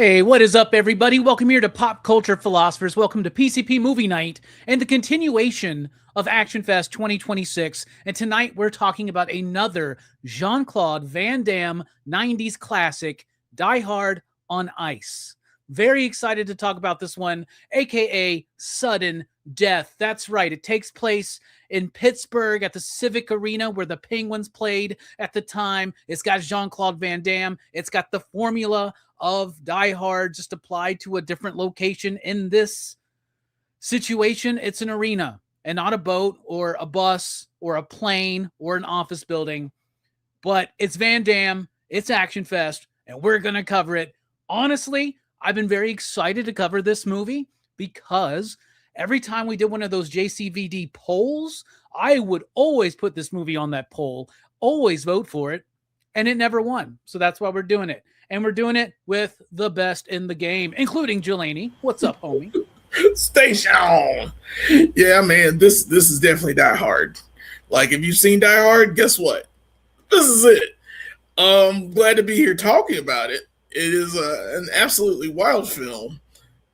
Hey, what is up, everybody? Welcome here to Pop Culture Philosophers. Welcome to PCP Movie Night and the continuation of Actionfest 2026. And tonight we're talking about another Jean-Claude Van Damme 90s classic, Die Hard on Ice. Very excited to talk about this one, aka Sudden Death. That's right. It takes place in Pittsburgh at the Civic Arena where the Penguins played at the time. It's got Jean-Claude Van Damme. It's got the formula of Die Hard just applied to a different location. In this situation, it's an arena and not a boat or a bus or a plane or an office building. But it's Van Damme, it's Actionfest, and we're going to cover it. Honestly, I've been very excited to cover this movie because every time we did one of those JCVD polls, I would always put this movie on that poll, always vote for it, and it never won. So that's why we're doing it. And we're doing it with the best in the game, including Jelani. What's up, homie? Station. Yeah, man, this is definitely Die Hard. Like, if you've seen Die Hard, guess what? This is it. Glad to be here talking about it. It is an absolutely wild film.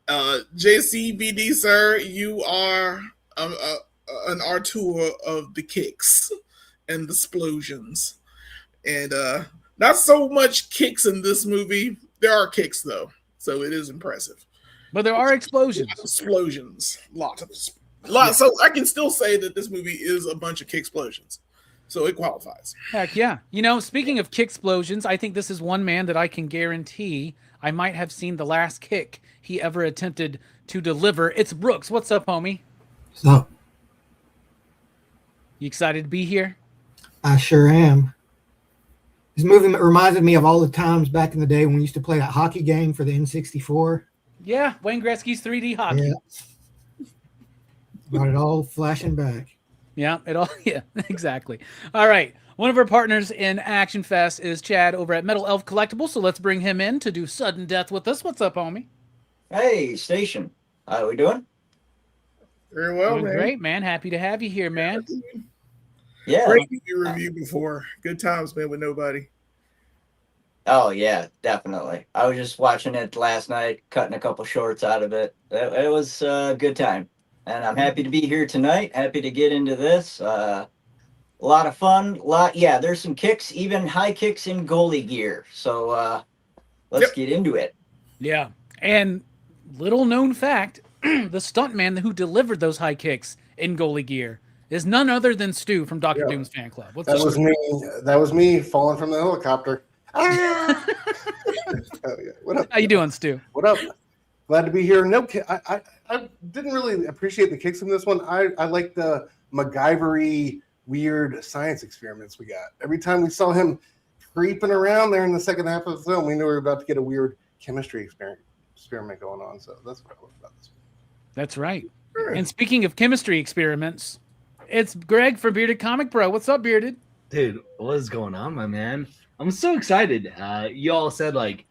JCVD, sir, you are an artur of the kicks and the explosions. And not so much kicks in this movie. There are kicks, though, so it is impressive. But there are explosions. Explosions. Lots. So I can still say that this movie is a bunch of kick explosions. So it qualifies. Heck yeah. You know, speaking of kick explosions, I think this is one man that I can guarantee I might have seen the last kick he ever attempted to deliver. It's Brooks. What's up, homie? What's up? You excited to be here? I sure am. This movie reminded me of all the times back in the day when we used to play that hockey game for the N64. Yeah, Wayne Gretzky's 3D hockey. Yeah. Got it all flashing back. Yeah, exactly. All right. One of our partners in Action Fest is Chad over at Metal Elf Collectibles, so let's bring him in to do Sudden Death with us. What's up, homie? Hey, Station. How we doing? Very well, doing man. Great, man. Happy to have you here, man. Yeah. Great review before. Good times, man, with nobody. Oh, yeah, definitely. I was just watching it last night, cutting a couple shorts out of it. It was a good time. And I'm happy to be here tonight. Happy to get into this. A lot of fun. There's some kicks, even high kicks in goalie gear. So let's get into it. Yeah. And little known fact, the stuntman who delivered those high kicks in goalie gear is none other than Stu from Dr. Doom's fan club. That was me falling from the helicopter. Ah! What up? How you doing, Stu? What up? Glad to be here. No, I didn't really appreciate the kicks in this one. I like the MacGyver-y weird science experiments we got. Every time we saw him creeping around there in the second half of the film, we knew we were about to get a weird chemistry experiment going on. So that's what I love about this one. That's right. And speaking of chemistry experiments, it's Greg from Bearded Comic Bro. What's up, Bearded? Dude, what is going on, my man? I'm so excited. You all said, like,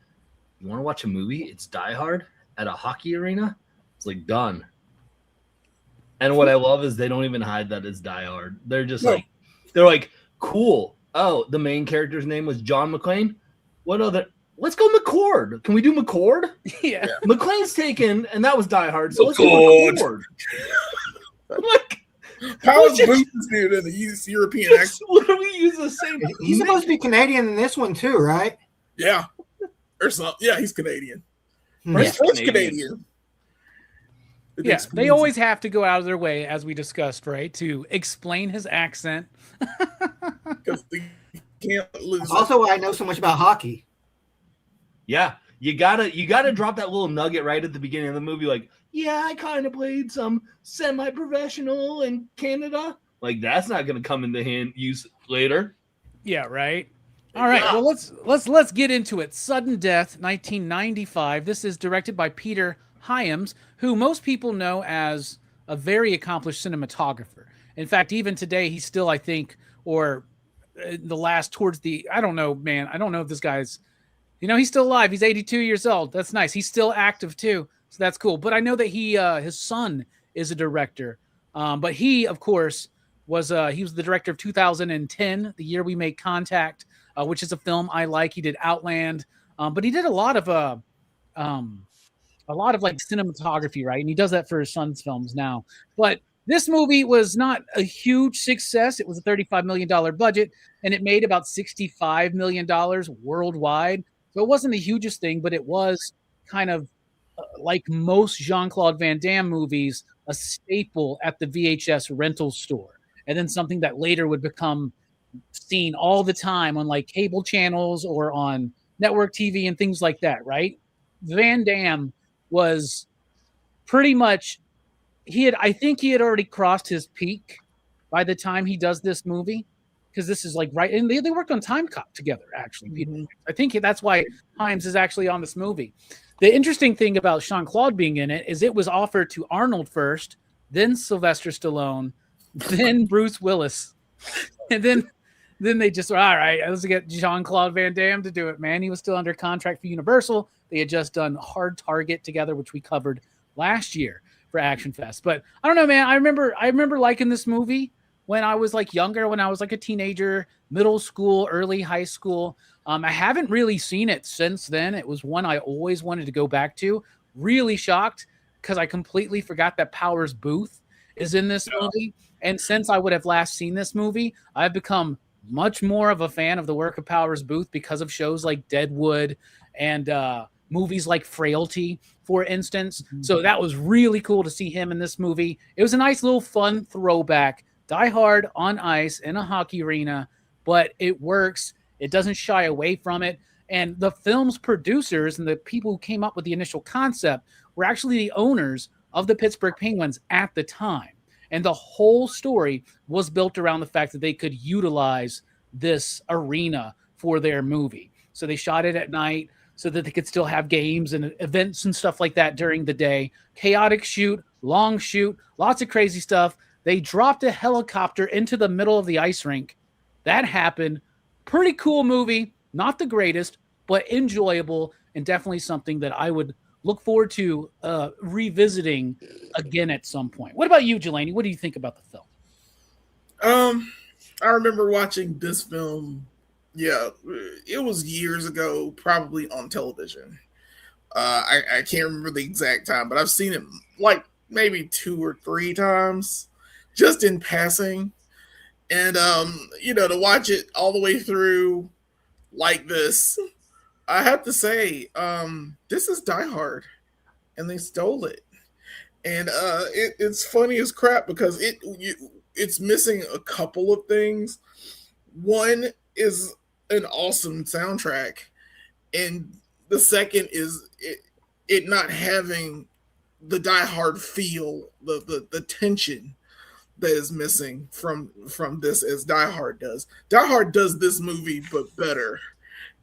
you want to watch a movie? It's Die Hard at a hockey arena? It's like, done. And what I love is they don't even hide that it's Die Hard. They're just they're like, cool. Oh, the main character's name was John McClane? What other? Let's go McCord. Can we do McCord? Yeah. McClane's taken, and that was Die Hard, so let's go McCord. Like, how is Bruce dude in the European accent? Literally use the same. He's supposed to be Canadian in this one too, right? Yeah. Or something. Yeah, he's Canadian. Yeah, He's Canadian. Yeah, they always have to go out of their way, as we discussed, right, to explain his accent. Because they can't lose. Also, why I know so much about hockey. Yeah, you gotta drop that little nugget right at the beginning of the movie, like, yeah, I kind of played some semi-professional in Canada. Like, that's not gonna come into use later. Yeah, right. All right, well, let's get into it. Sudden Death, 1995. This is directed by Peter Hyams, who most people know as a very accomplished cinematographer. In fact, even today, he's still, I think, or the last towards the, I don't know, man. I don't know if this guy's, he's still alive. He's 82 years old. That's nice. He's still active too. So that's cool. But I know that his son is a director. But he, of course, was the director of 2010, The Year We Make Contact, which is a film I like. He did Outland. But he did a lot of a lot of like cinematography, right? And he does that for his son's films now. But this movie was not a huge success. It was a $35 million budget, and it made about $65 million worldwide. So it wasn't the hugest thing, but it was kind of like most Jean-Claude Van Damme movies, a staple at the VHS rental store. And then something that later would become seen all the time on like cable channels or on network TV and things like that, right? Van Damme was pretty much I think he had already crossed his peak by the time he does this movie, because this is like right, and they worked on Time Cop together actually. Mm-hmm. I think that's why Himes is actually on this movie. The interesting thing about Jean-Claude being in it is it was offered to Arnold first, then Sylvester Stallone, then Bruce Willis, and then they just were, all right, let's get Jean-Claude Van Damme to do it, man. He was still under contract for Universal. They had just done Hard Target together, which we covered last year for Actionfest. But I don't know, man. I remember liking this movie when I was like younger, when I was like a teenager, middle school, early high school. I haven't really seen it since then. It was one I always wanted to go back to. Really shocked because I completely forgot that Powers Booth is in this movie. And since I would have last seen this movie, I've become much more of a fan of the work of Powers Booth because of shows like Deadwood and movies like Frailty, for instance. Mm-hmm. So that was really cool to see him in this movie. It was a nice little fun throwback. Die Hard on ice in a hockey arena, but it works. It doesn't shy away from it. And the film's producers and the people who came up with the initial concept were actually the owners of the Pittsburgh Penguins at the time. And the whole story was built around the fact that they could utilize this arena for their movie. So they shot it at night so that they could still have games and events and stuff like that during the day. Chaotic shoot, long shoot, lots of crazy stuff. They dropped a helicopter into the middle of the ice rink. That happened. Pretty cool movie. Not the greatest, but enjoyable, and definitely something that I would look forward to revisiting again at some point. What about you, Jelani? What do you think about the film? I remember watching this film. Yeah, it was years ago, probably on television. I can't remember the exact time, but I've seen it like maybe 2 or 3 times, just in passing. And to watch it all the way through like this, I have to say, this is Die Hard, and they stole it. And it's funny as crap because it's missing a couple of things. One is an awesome soundtrack, and the second is it not having the Die Hard feel, the tension that is missing from this as Die Hard does. Die Hard does this movie, but better.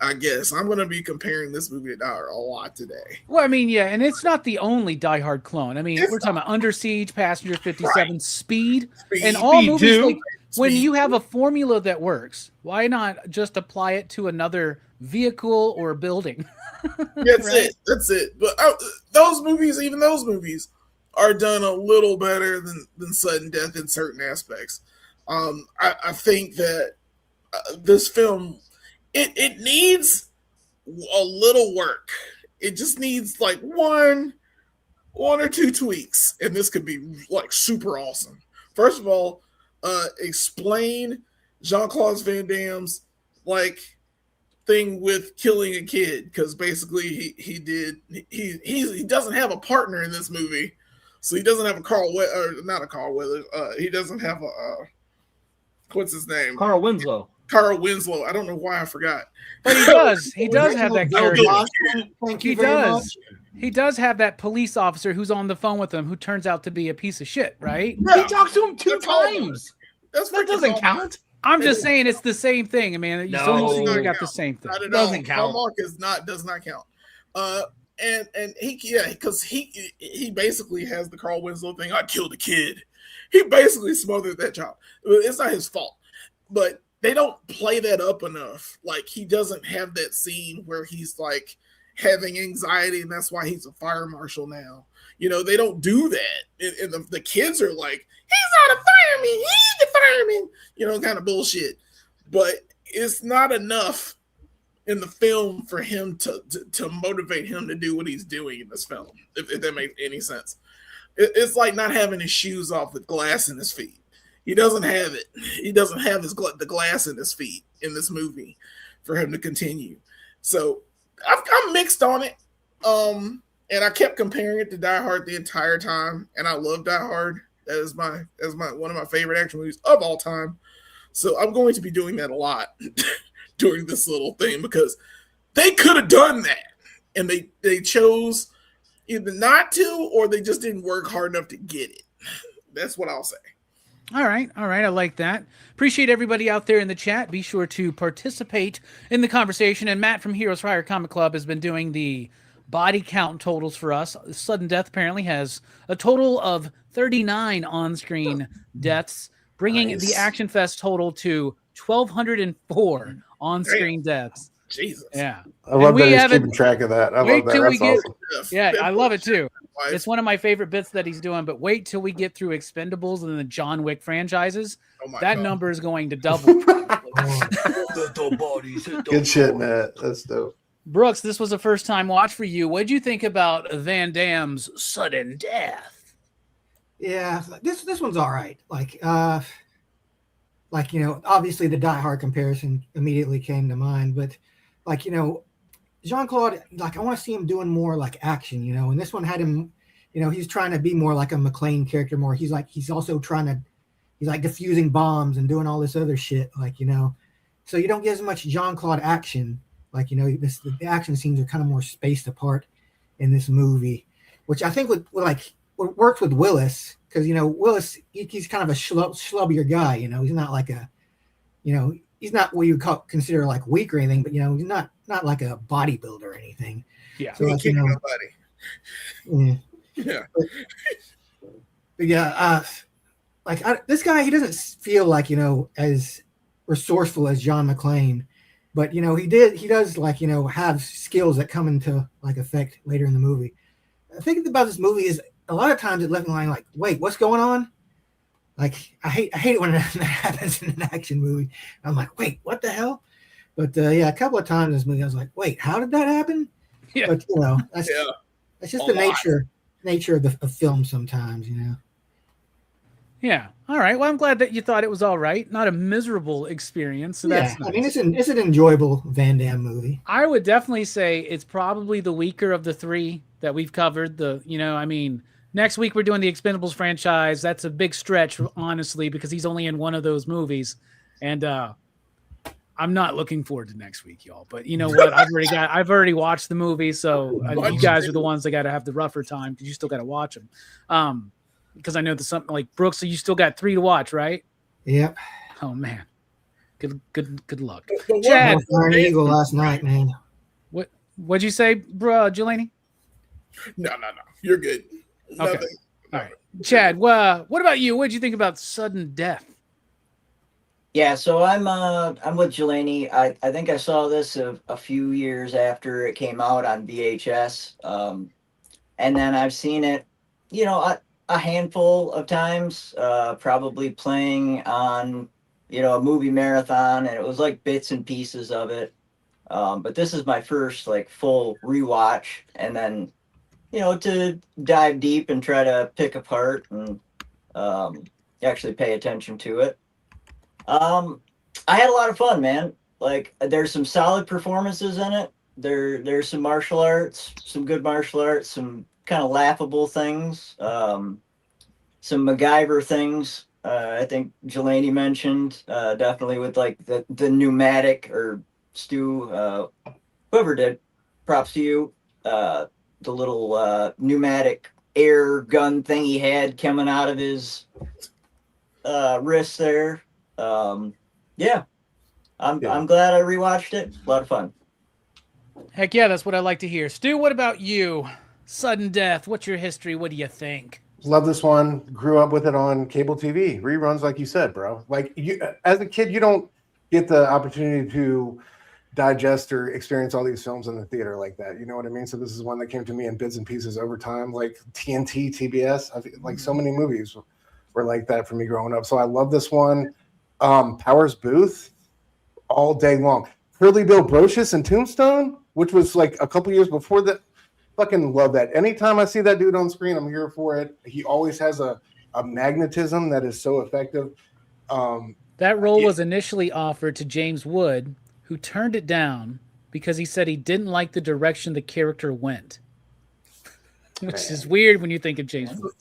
I guess I'm going to be comparing this movie to Die Hard a lot today. Well, I mean, yeah, and it's not the only Die Hard clone. I mean, we're talking about Under Siege, Passenger 57, right. Speed, and all movies. Like, when you have a formula that works, why not just apply it to another vehicle or building? That's right? That's it. But those movies are done a little better than Sudden Death in certain aspects. I think that this film, it needs a little work. It just needs like one or 2 tweaks, and this could be like super awesome. First of all, explain Jean-Claude Van Damme's like thing with killing a kid, because basically he doesn't have a partner in this movie, so he doesn't have not a Carl Weathers. He doesn't have a what's his name? Carl Winslow. Carl Winslow. I don't know why I forgot. But he does. He does have that character. Thank you very much. He does have that police officer who's on the phone with him who turns out to be a piece of shit, right? Yeah. He talks to him 2 times. That doesn't count. I'm just saying it's the same thing. I mean, you still got the same thing. Not at doesn't all. count. Hallmark does not count. And because he basically has the Carl Winslow thing. I killed a kid. He basically smothered that child. It's not his fault, but they don't play that up enough. Like, he doesn't have that scene where he's like having anxiety, and that's why he's a fire marshal now. They don't do that. And the kids are like, he's not a fireman. He's the fireman. Kind of bullshit. But it's not enough in the film for him to motivate him to do what he's doing in this film, if that makes any sense. It's like not having his shoes off with glass in his feet. He doesn't have it. He doesn't have the glass in his feet in this movie for him to continue. So I'm mixed on it. And I kept comparing it to Die Hard the entire time, and I love Die Hard. That is my one of my favorite action movies of all time. So I'm going to be doing that a lot during this little thing because they could have done that, and they chose either not to or they just didn't work hard enough to get it. That's what I'll say. All right. I like that. Appreciate everybody out there in the chat. Be sure to participate in the conversation. And Matt from Heroes for Hire Comic Club has been doing the body count totals for us. Sudden Death apparently has a total of 39 on-screen deaths, bringing the Actionfest total to 1,204 on-screen deaths. Jesus. Yeah. I love that he's keeping track of that. I love that. That's awesome. Yeah, I love it too. It's one of my favorite bits that he's doing, but wait till we get through Expendables and the John Wick franchises. That number is going to double. Good shit, Matt. That's dope. Brooks, this was a first-time watch for you. What'd you think about Van Damme's Sudden Death? Yeah, this one's all right. Like obviously the Die Hard comparison immediately came to mind, but Jean-Claude, I want to see him doing more like action, and this one had him, he's trying to be more like a McClane character more. He's also he's defusing bombs and doing all this other shit, so you don't get as much Jean-Claude action. The action scenes are kind of more spaced apart in this movie, which I think would works with Willis, because Willis, he's kind of a schlubbier guy. He's not like a, he's not what you would consider like weak or anything, but he's not like a bodybuilder or anything. Yeah, so this guy, he doesn't feel like as resourceful as John McClane. But he does have skills that come into effect later in the movie. The thing about this movie is a lot of times it left me like, wait, what's going on? I hate it when that happens in an action movie. I'm like, wait, what the hell? But a couple of times in this movie I was like, wait, how did that happen? Yeah. But that's just the nature of film sometimes, Yeah. All right. Well, I'm glad that you thought it was all right. Not a miserable experience. So that's nice. I mean, it's an enjoyable Van Damme movie. I would definitely say it's probably the weaker of the three that we've covered. Next week we're doing the Expendables franchise. That's a big stretch, honestly, because he's only in one of those movies. And I'm not looking forward to next week, y'all. But you know what? I've already watched the movie, so you guys are the ones that got to have the rougher time because you still got to watch them. Because I know there's something like Brooks, so you still got 3 to watch, right? Yep. Oh man, good luck. Chad, Eagle last night, man. What'd you say, bro, Jelani? No, you're good. Okay. Nothing. All right, Chad. What about you? What'd you think about Sudden Death? Yeah, so I'm with Jelani. I think I saw this a few years after it came out on VHS, and then I've seen it, a handful of times, probably playing on, a movie marathon, and it was like bits and pieces of it. But this is my first full rewatch, and then, to dive deep and try to pick apart and actually pay attention to it. I had a lot of fun, man. There's some solid performances in it. There's some martial arts, some good martial arts, some kind of laughable things, some MacGyver things. I think Jelani mentioned definitely with the pneumatic, or Stu, whoever did, props to you. The little pneumatic air gun thing he had coming out of his wrist there. I'm glad I rewatched it. A lot of fun. Heck yeah, that's what I like to hear. Stu, what about you? Sudden Death, what's your history? What do you think? Love this one. Grew up with it on cable TV. Reruns, like you said, bro. As a kid, you don't get the opportunity to digest or experience all these films in the theater like that. You know what I mean? So this is one that came to me in bits and pieces over time, like TNT, TBS. So many movies were like that for me growing up. So I love this one. Powers Booth, all day long. Curly Bill Brocious in Tombstone, which was like a couple years before that. Fucking love that. Anytime I see that dude on screen, I'm here for it. He always has a magnetism that is so effective. That role was initially offered to James Wood, who turned it down because he said he didn't like the direction the character went. Which is weird when you think of James Wood.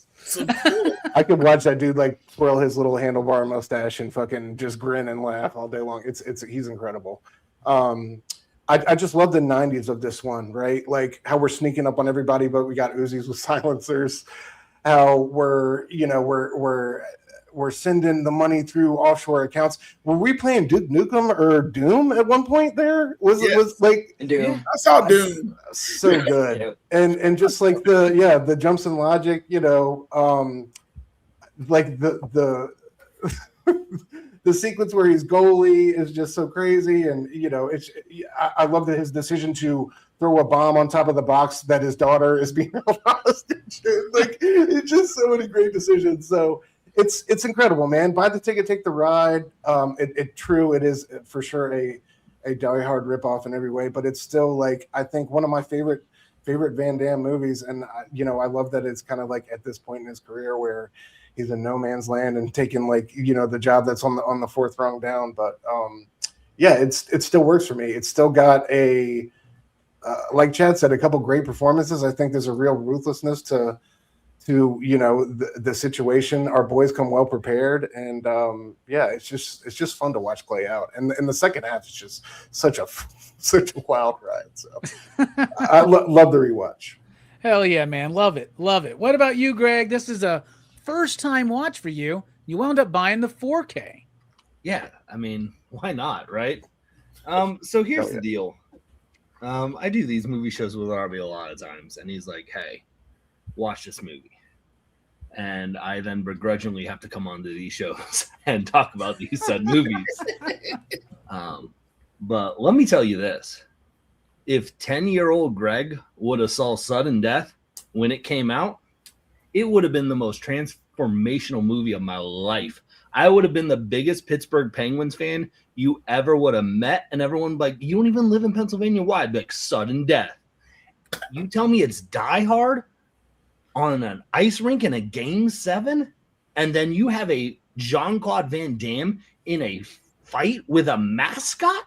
I could watch that dude like twirl his little handlebar mustache and fucking just grin and laugh all day long. He's incredible. I just love the 90s of this one, right? Like how we're sneaking up on everybody, but we got Uzis with silencers. How we're sending the money through offshore accounts. Were we playing Duke Nukem or Doom at one point there? Was like Doom. I saw Doom. So good. And just like the jumps in logic, like the the sequence where he's goalie is just so crazy, and I love that his decision to throw a bomb on top of the box that his daughter is being held hostage. Like it's just so many great decisions. So it's incredible, man. Buy the ticket, take the ride. It is for sure a Die Hard ripoff in every way, but it's still like I think one of my favorite Van Damme movies, and I love that it's kind of like at this point in his career where he's in no man's land and taking like the job that's on the fourth rung down. But it still works for me. It's still got a like Chad said, a couple great performances. I think there's a real ruthlessness to the situation. Our boys come well prepared, and it's just fun to watch play out. And the second half is just such a wild ride. So I love the rewatch. Hell yeah, man, love it. What about you, Greg? This is a first time watch for you. You wound up buying the 4K. Yeah, I mean, why not, right? So here's the deal. I do these movie shows with Robbie a lot of times, and he's like, "Hey, watch this movie," and I then begrudgingly have to come onto these shows and talk about these said movies. But let me tell you this: if 10-year-old Greg would have saw Sudden Death when it came out, it would have been the most transformational movie of my life. I would have been the biggest Pittsburgh Penguins fan you ever would have met, and everyone would be like, "You don't even live in Pennsylvania. Why?" I'd be like, "Sudden Death." You tell me it's Die Hard on an ice rink in a Game 7, and then you have a Jean-Claude Van Damme in a fight with a mascot?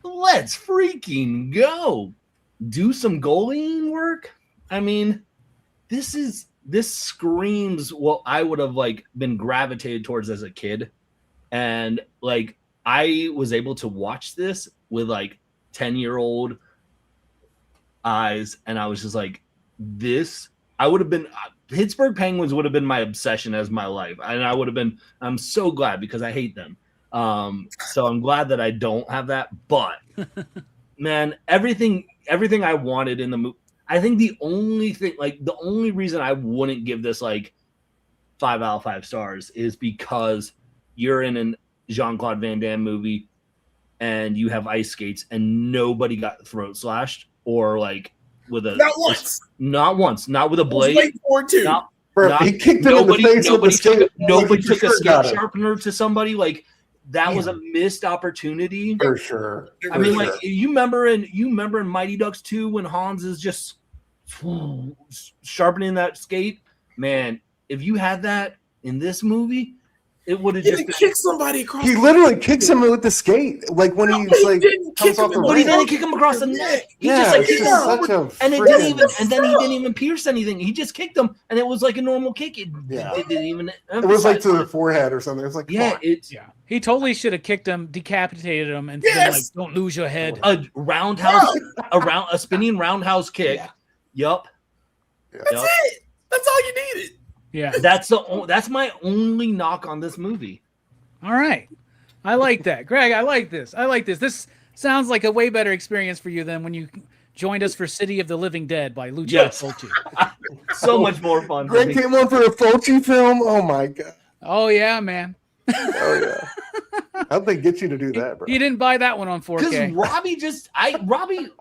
Let's freaking go. Do some goaling work? I mean, this screams what I would have been gravitated towards as a kid. And I was able to watch this with 10-year-old eyes, and I was just like, this, I would have been, Pittsburgh Penguins would have been my obsession as my life. And I'm so glad, because I hate them. So I'm glad that I don't have that, but man, everything I wanted in the movie. I think the only thing, the only reason I wouldn't give this 5 out of 5 stars is because you're in an Jean-Claude Van Damme movie and you have ice skates and nobody got throat slashed or with a not once, not with a blade. He kicked him in the face with the skate. Nobody took a skate sharpener to somebody. That was a missed opportunity for sure. I mean, you remember in Mighty Ducks 2 when Hans is just sharpening that skate. Man, if you had that in this movie, it would have just kicked somebody across. He literally kicks him with the skate, when comes off the ramp. But he didn't kick him across the neck. He and he didn't even pierce anything. He just kicked him, and it was like a normal kick. It didn't even. It was to the forehead or something. It was He totally should have kicked him, decapitated him, and said, "Don't lose your head." A roundhouse, a spinning roundhouse kick. Yeah. Yup. That's it. That's all you needed. Yeah, that's my only knock on this movie. All right, I like that, Greg. I like this. This sounds like a way better experience for you than when you joined us for City of the Living Dead by Lucio Fulci. So much more fun. Greg came on for a Fulci film. Oh my god. Oh yeah, man. Oh yeah. How'd they get you to do that, bro? You didn't buy that one on 4K. Because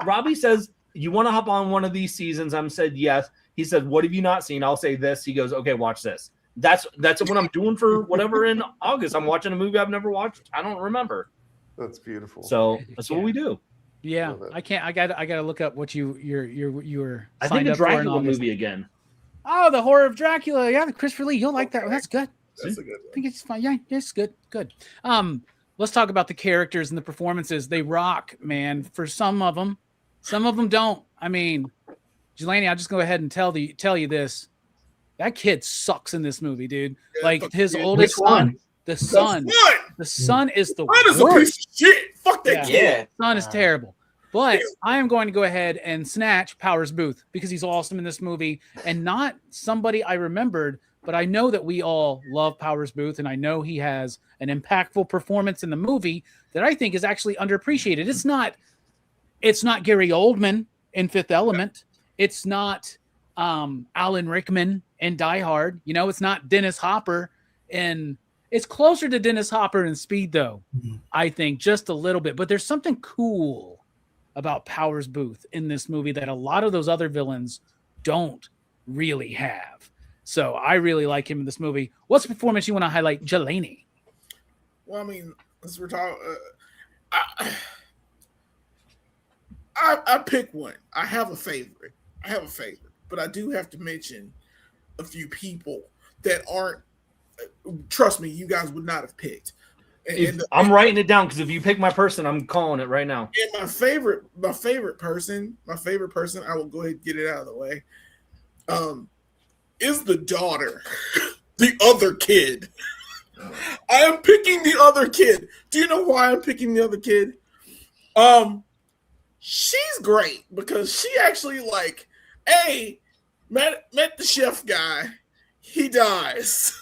Robbie says, "You want to hop on one of these seasons?" I said yes. He said, "What have you not seen?" I'll say this. He goes, "Okay, watch this." That's what I'm doing for whatever in August. I'm watching a movie I've never watched. I don't remember. That's beautiful. So that's what we do. Yeah, Love it. I can't. I got to look up what you were. I signed think the up for in Dracula August. movie again. Oh, the horror of Dracula. Yeah, the Christopher Lee. You'll like that. Okay. That's good. That's a good I think it's fine. Yeah, it's good. Good. Let's talk about the characters and the performances. They rock, man. For some of them don't. I mean, Jelani, I'll just go ahead and tell you this. That kid sucks in this movie, dude. Yeah, Like fuck his you. oldest Which one? son, the son is the That is a worst. piece of shit. Fuck that kid. Yeah. Son is terrible. But I am going to go ahead and snatch Powers Booth because he's awesome in this movie and not somebody I remembered, but I know that we all love Powers Booth and I know he has an impactful performance in the movie that I think is actually underappreciated. It's not Gary Oldman in Fifth Element. It's not Alan Rickman in Die Hard. You know, it's not Dennis Hopper in it's closer to Dennis Hopper in Speed though. I think just a little bit, but there's something cool about Powers Booth in this movie that a lot of those other villains don't really have. So I really like him in this movie. What's the performance you want to highlight, Jelani? Well, I mean, as we're talking, I pick one. I have a favorite, but I do have to mention a few people that aren't. Trust me, you guys would not have picked. I'm writing it down because if you pick my person, I'm calling it right now. And my favorite person, I will go ahead and get it out of the way. Is the daughter, the other kid. I am picking the other kid. Do you know why I'm picking the other kid? She's great because she actually met the chef guy. He dies.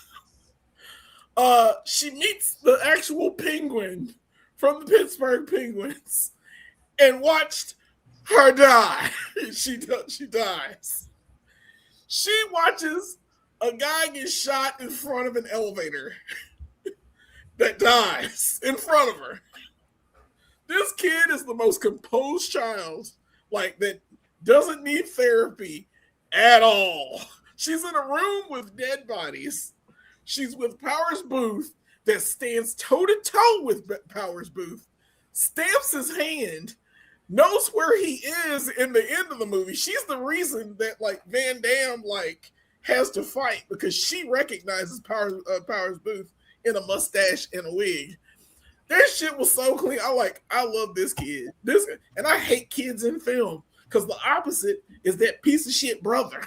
She meets the actual penguin from the Pittsburgh Penguins and watched her die. She dies. She watches a guy get shot in front of an elevator that dies in front of her. This kid is the most composed child, that doesn't need therapy at all. She's in a room with dead bodies. She's with Powers Booth that stands toe-to-toe with Powers Booth, stamps his hand, knows where he is in the end of the movie. She's the reason that Van Damme has to fight because she recognizes Powers Booth in a mustache and a wig. That shit was so clean. I love this kid. And I hate kids in film because the opposite is that piece of shit brother.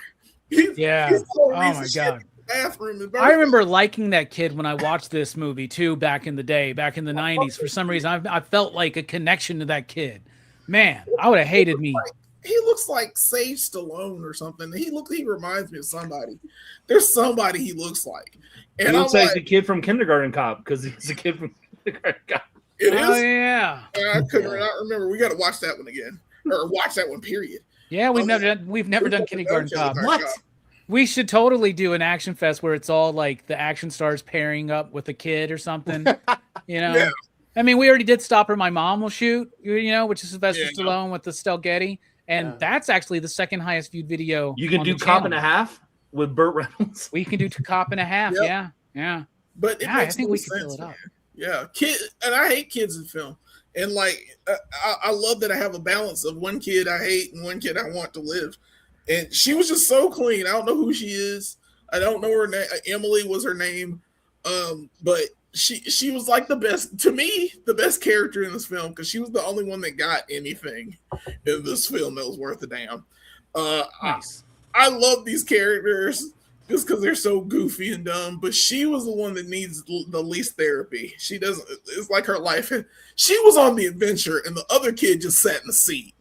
He's Oh my god. Bathroom. I remember liking that kid when I watched this movie too back in the day, back in the 90s. For some reason, I felt like a connection to that kid. Man, I would have hated me. He looks like Sage Stallone or something. He reminds me of somebody. There's somebody he looks like. And He looks like the kid from Kindergarten Cop because he's a kid from Kindergarten Cop. It is? Oh yeah. I couldn't not remember. We got to watch that one again, or watch that one. Period. Yeah, we've never done Kindergarten Cop. What? We should totally do an action fest where it's all like the action stars pairing up with a kid or something. You know, Yeah. I mean, we already did Stopper My Mom Will Shoot, which is Sylvester Yeah. Stallone with the Stelgetti. And that's actually the second highest viewed video. You can on do the Cop channel. and a Half with Burt Reynolds. We can do Cop and a Half. Yep. Yeah. But it I makes think no we can sense, fill it up. man. Yeah, and I hate kids in film. And I love that I have a balance of one kid I hate and one kid I want to live. And she was just so clean. I don't know who she is. I don't know her name. Emily was her name. But she was the best, to me, the best character in this film because she was the only one that got anything in this film that was worth a damn. Nice. I love these characters just because they're so goofy and dumb, but she was the one that needs the least therapy. She doesn't, it's like her life. She was on the adventure and the other kid just sat in the seat.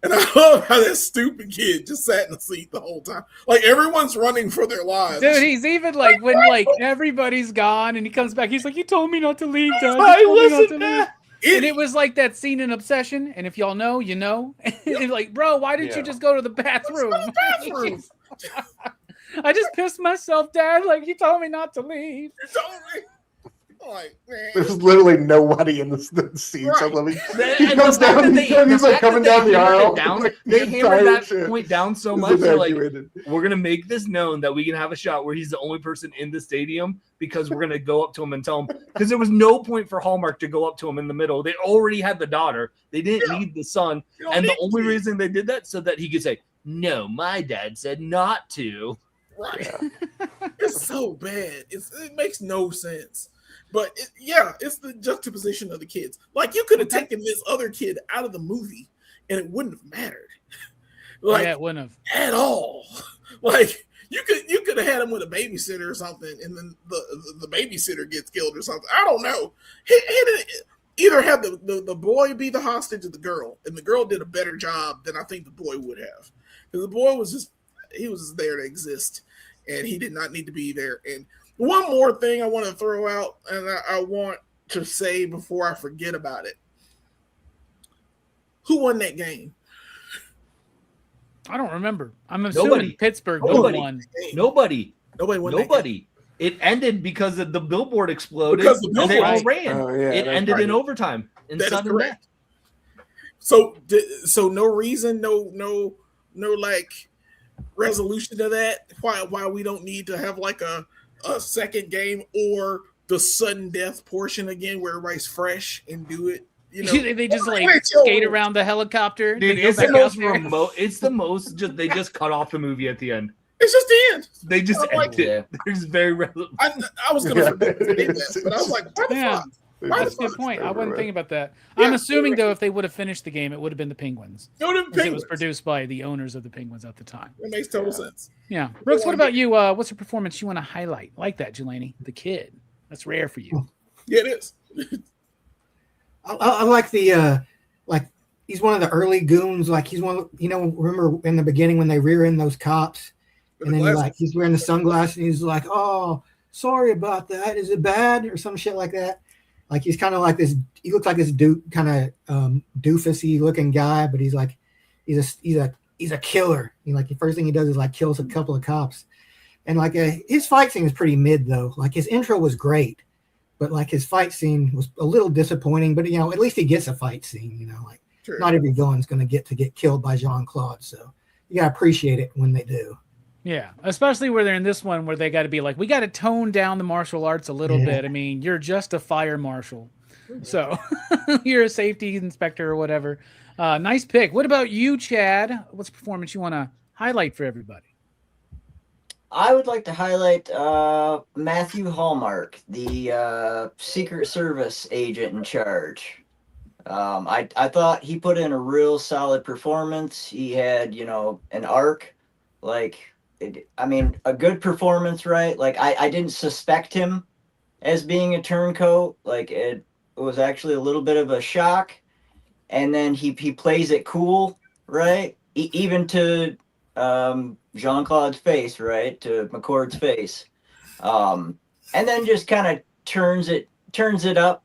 And I love how that stupid kid just sat in the seat the whole time. Everyone's running for their lives. Dude, he's even when everybody's gone and he comes back, he's like, "You told me not to leave, Dad. You I told me not to listened, leave." And it was like that scene in Obsession. And if y'all know, you know. And bro, why didn't you just go to the bathroom? Bathroom. I just pissed myself, Dad. You told me not to leave. You told me. Like, man. There's literally nobody in the seats. Right. I love it. And He comes down, he's like coming down the aisle. They hammered that shit point down so is much. They're like, evacuated. we're gonna make this known that we can have a shot where he's the only person in the stadium because we're gonna go up to him and tell him, because there was no point for Hallmark to go up to him in the middle. They already had the daughter. They didn't need the son. And the only reason they did that so that he could say, no, my dad said not to. Right. It's so bad. It makes no sense. But it's the juxtaposition of the kids. Like, you could have taken this other kid out of the movie and it wouldn't have mattered. Like, it wouldn't have at all. Like, you could have had him with a babysitter or something, and then the babysitter gets killed or something. I don't know. Either have the boy be the hostage of the girl, and the girl did a better job than I think the boy would have. Because the boy was just there to exist, and he did not need to be there. And one more thing I want to throw out, and I want to say before I forget about it. Who won that game? I don't remember. I'm assuming Nobody. Pittsburgh won. Nobody won. Nobody. It ended because of the billboard exploded Because the and they all billboard. ran. Oh, yeah, it that's ended right. in overtime. In That is sudden correct. death. So no reason, no like resolution to that. Why we don't need to have like a second game or the sudden death portion again where everybody's fresh and do it. You know, they just like Wait, yo. skate around the helicopter. Dude, they go it's the back most out there. remote. It's the most. Just they just cut off the movie at the end. It's just the end. They just I'm like, ended it. There's very relevant. I was gonna forget to say that, but I was like, why the Yeah. fuck? Why That's a the good fuck? point. I wasn't thinking about that. Yeah, I'm assuming, you're though, if they would have finished the game, it would have been the Penguins. It would have been It was Penguins. produced by the owners of the Penguins at the time. That makes total sense. Yeah. Brooks, what about you? What's a performance you want to highlight? Like that, Jelani, the kid. That's rare for you. Yeah, it is. I like the like he's one of the early goons. Like he's one. Remember in the beginning when they rear end those cops, and then he's wearing the sunglasses and he's like, "Oh, sorry about that. Is it bad?" or some shit like that. Like he's kind of like this. He looks like this kind of doofusy looking guy, but he's a killer. Like the first thing he does is like kills a couple of cops, and like his fight scene is pretty mid though. Like his intro was great, but like his fight scene was a little disappointing. But at least he gets a fight scene. Like True. not every villain's going to get killed by Jean-Claude, so you gotta appreciate it when they do. Yeah, especially where they're in this one where they got to be like, we got to tone down the martial arts a little bit. I mean, you're just a fire marshal. So you're a safety inspector or whatever. Nice pick. What about you, Chad? What's a performance you want to highlight for everybody? I would like to highlight Matthew Hallmark, the Secret Service agent in charge. I thought he put in a real solid performance. He had, an arc. A good performance, right? Like, I didn't suspect him as being a turncoat. Like, it was actually a little bit of a shock. And then he plays it cool, right? Even to Jean-Claude's face, right? To McCord's face. And then just kind of turns it up,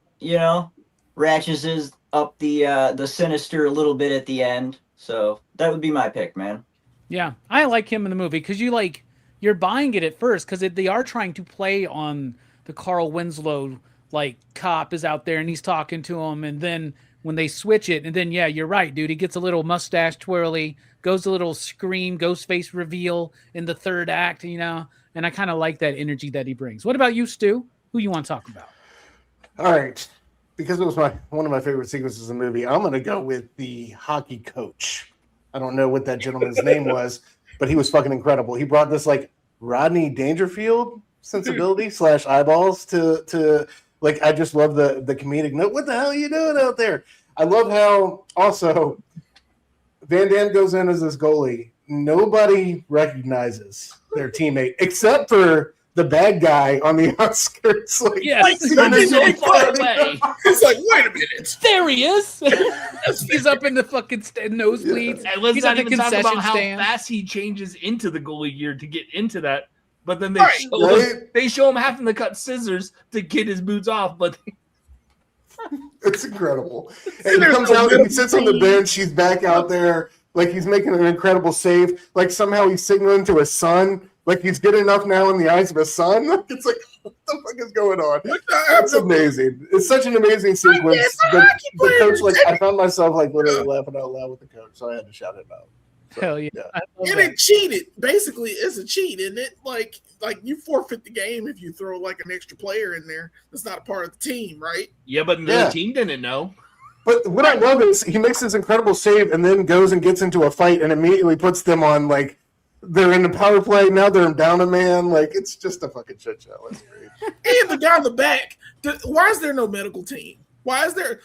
ratchets up the sinister a little bit at the end. So that would be my pick, man. Yeah, I like him in the movie because you're buying it at first because they are trying to play on the Carl Winslow cop is out there and he's talking to him, and then when they switch it, and then you're right, dude. He gets a little mustache twirly, goes a little scream, ghost face reveal in the third act, and I kind of like that energy that he brings. What about you, Stu? Who you want to talk about? All right, because it was one of my favorite sequences in the movie, I'm going to go with the hockey coach. I don't know what that gentleman's name was, but he was fucking incredible. He brought this Rodney Dangerfield sensibility / eyeballs to I just love the comedic note. What the hell are you doing out there? I love how also Van Damme goes in as this goalie. Nobody recognizes their teammate except for the bad guy on the outskirts. It's like, wait a minute. There he is. He's up in the fucking nosebleeds. And let's He's not at the even talk about concession how stand. fast he changes into the goalie gear to get into that. But then they show him having to cut scissors to get his boots off. But it's incredible. And he comes out and he sits on the bench. He's back out there. He's making an incredible save. Somehow he's signaling to his son Like he's good enough now in the eyes of his son. Like, it's like, what the fuck is going on? It's amazing. It's such an amazing sequence. The coach, like, I found myself like literally laughing out loud with the coach, so I had to shout it out. So, Hell yeah! And it cheated. Basically, it's a cheat, isn't it? Like you forfeit the game if you throw like an extra player in there that's not a part of the team, right? Yeah, but the team didn't know. But what I love is he makes this incredible save and then goes and gets into a fight and immediately puts them on, like, they're in the power play. Now they're down a man. Like, it's just a fucking shit show. It's great. And the guy in the back, why is there no medical team? Why the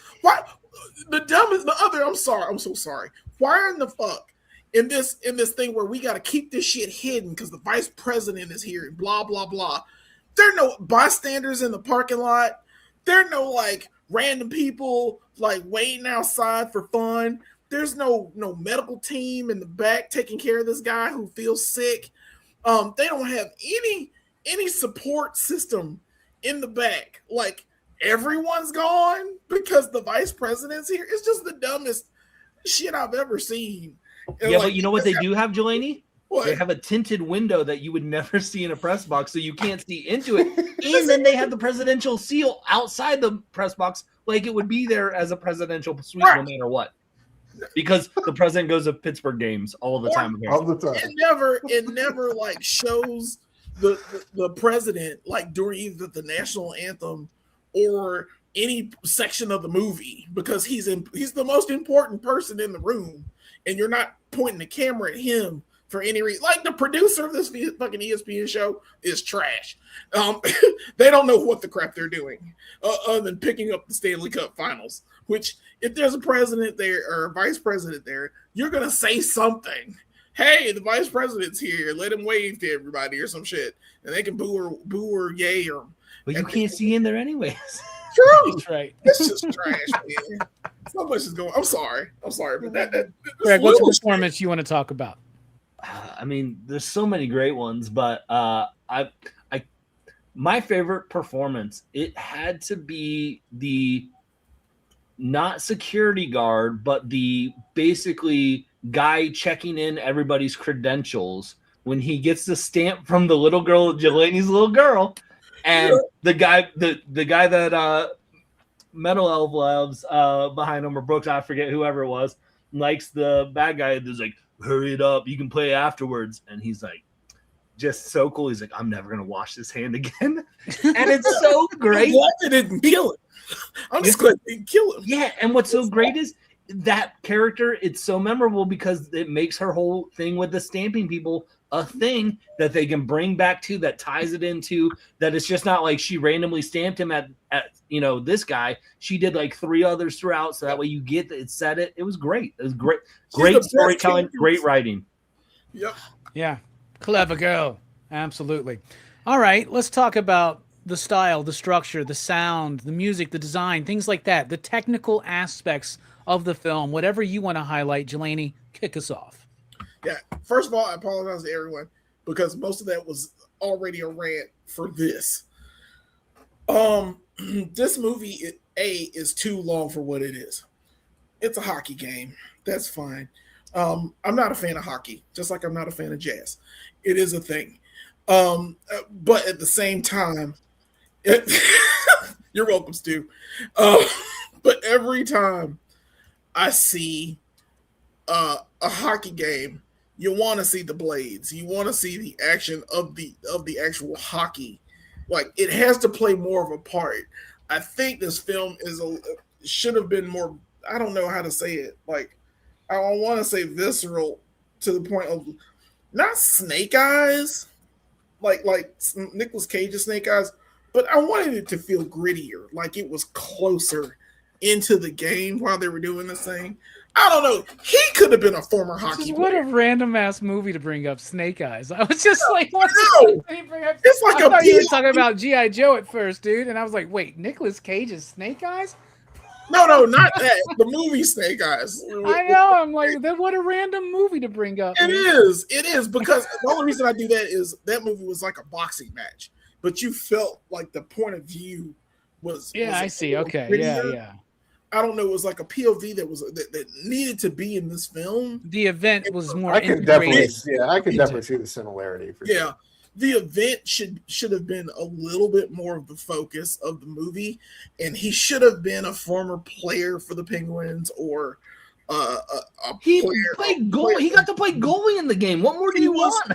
dumbest, the other, I'm so sorry. Why in the fuck in this thing where we got to keep this shit hidden because the vice president is here and blah, blah, blah. There are no bystanders in the parking lot. There are no, like, random people like waiting outside for fun. There's no medical team in the back taking care of this guy who feels sick. They don't have any support system in the back. Like, everyone's gone because the vice president's here. It's just the dumbest shit I've ever seen. And yeah, like, but you know what they do have, Jelani? What? They have a tinted window that you would never see in a press box, so you can't see into it. And then they have the presidential seal outside the press box, like it would be there as a presidential suite no matter what. Because the president goes to Pittsburgh games all the time. All the time. It never like shows the president like during either the national anthem or any section of the movie because he's the most important person in the room, and you're not pointing the camera at him for any reason. Like, the producer of this fucking ESPN show is trash. They don't know what the crap they're doing other than picking up the Stanley Cup Finals, which if there's a president there or a vice president there, you're going to say something. Hey, the vice president's here. Let him wave to everybody or some shit. And they can boo or yay or. But you can't see in there anyways. True. That's right. It's just trash, man. So much is going. I'm sorry, but that Greg, what's the performance you want to talk about? I mean, there's so many great ones, but my favorite performance, it had to be the not security guard, but the basically guy checking in everybody's credentials when he gets the stamp from the little girl, Jelani's little girl, and the guy that Metal Elf loves behind him, or Brooks, I forget whoever it was, likes the bad guy that's like, hurry it up, you can play afterwards. And he's like, just so cool. He's like, I'm never gonna wash this hand again. And it's so great. I'm glad they didn't kill him. I'm just glad they didn't kill him. Yeah, and what's so great is that character, it's so memorable because it makes her whole thing with the stamping people a thing that they can bring back to, that ties it into, that it's just not like she randomly stamped him at this guy. She did like 3 others throughout, so that way you get it said it. It was great. It was great storytelling, great writing. Yep. Yeah. Clever girl. Absolutely. All right, let's talk about the style, the structure, the sound, the music, the design, things like that, the technical aspects of the film. Whatever you want to highlight, Jelani, kick us off. Yeah. First of all, I apologize to everyone because most of that was already a rant for this. This movie is too long for what it is. It's a hockey game. That's fine. I'm not a fan of hockey, just like I'm not a fan of jazz. It is a thing. But at the same time, you're welcome, Stu. But every time I see a hockey game, you want to see the blades. You want to see the action of the actual hockey. Like, it has to play more of a part. I think this film should have been more. I don't know how to say it. Like, I want to say visceral to the point of not snake eyes, like Nicolas Cage's Snake Eyes, but I wanted it to feel grittier, like it was closer into the game while they were doing this thing. I don't know. He could have been a former hockey player. What a random ass movie to bring up, Snake Eyes. I was just like, what? It's like I thought you were talking about G.I. Joe at first, dude, and I was like, wait, Nicolas Cage's Snake Eyes? No, not that. The movie Snake Eyes. I know. I'm like, what a random movie to bring up. It is because the only reason I do that is that movie was like a boxing match, but you felt like the point of view was. Yeah, I see. Okay. Prettier. Yeah. I don't know. It was like a POV that needed to be in this film. The event was more. I could definitely see the similarity. Yeah, the event should have been a little bit more of the focus of the movie, and he should have been a former player for the Penguins or He played goal. He got to play goalie in the game. What more do you want?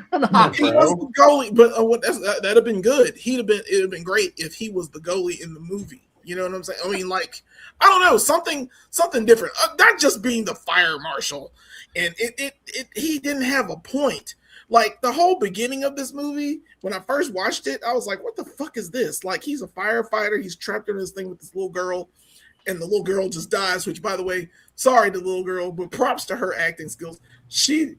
He was the goalie, but that'd have been good. It'd have been great if he was the goalie in the movie. You know what I'm saying? I mean, like, I don't know, something different. Not just being the fire marshal, and he didn't have a point. Like the whole beginning of this movie, when I first watched it, I was like, "What the fuck is this?" Like, he's a firefighter. He's trapped in this thing with this little girl, and the little girl just dies. Which, by the way, sorry to the little girl, but props to her acting skills. She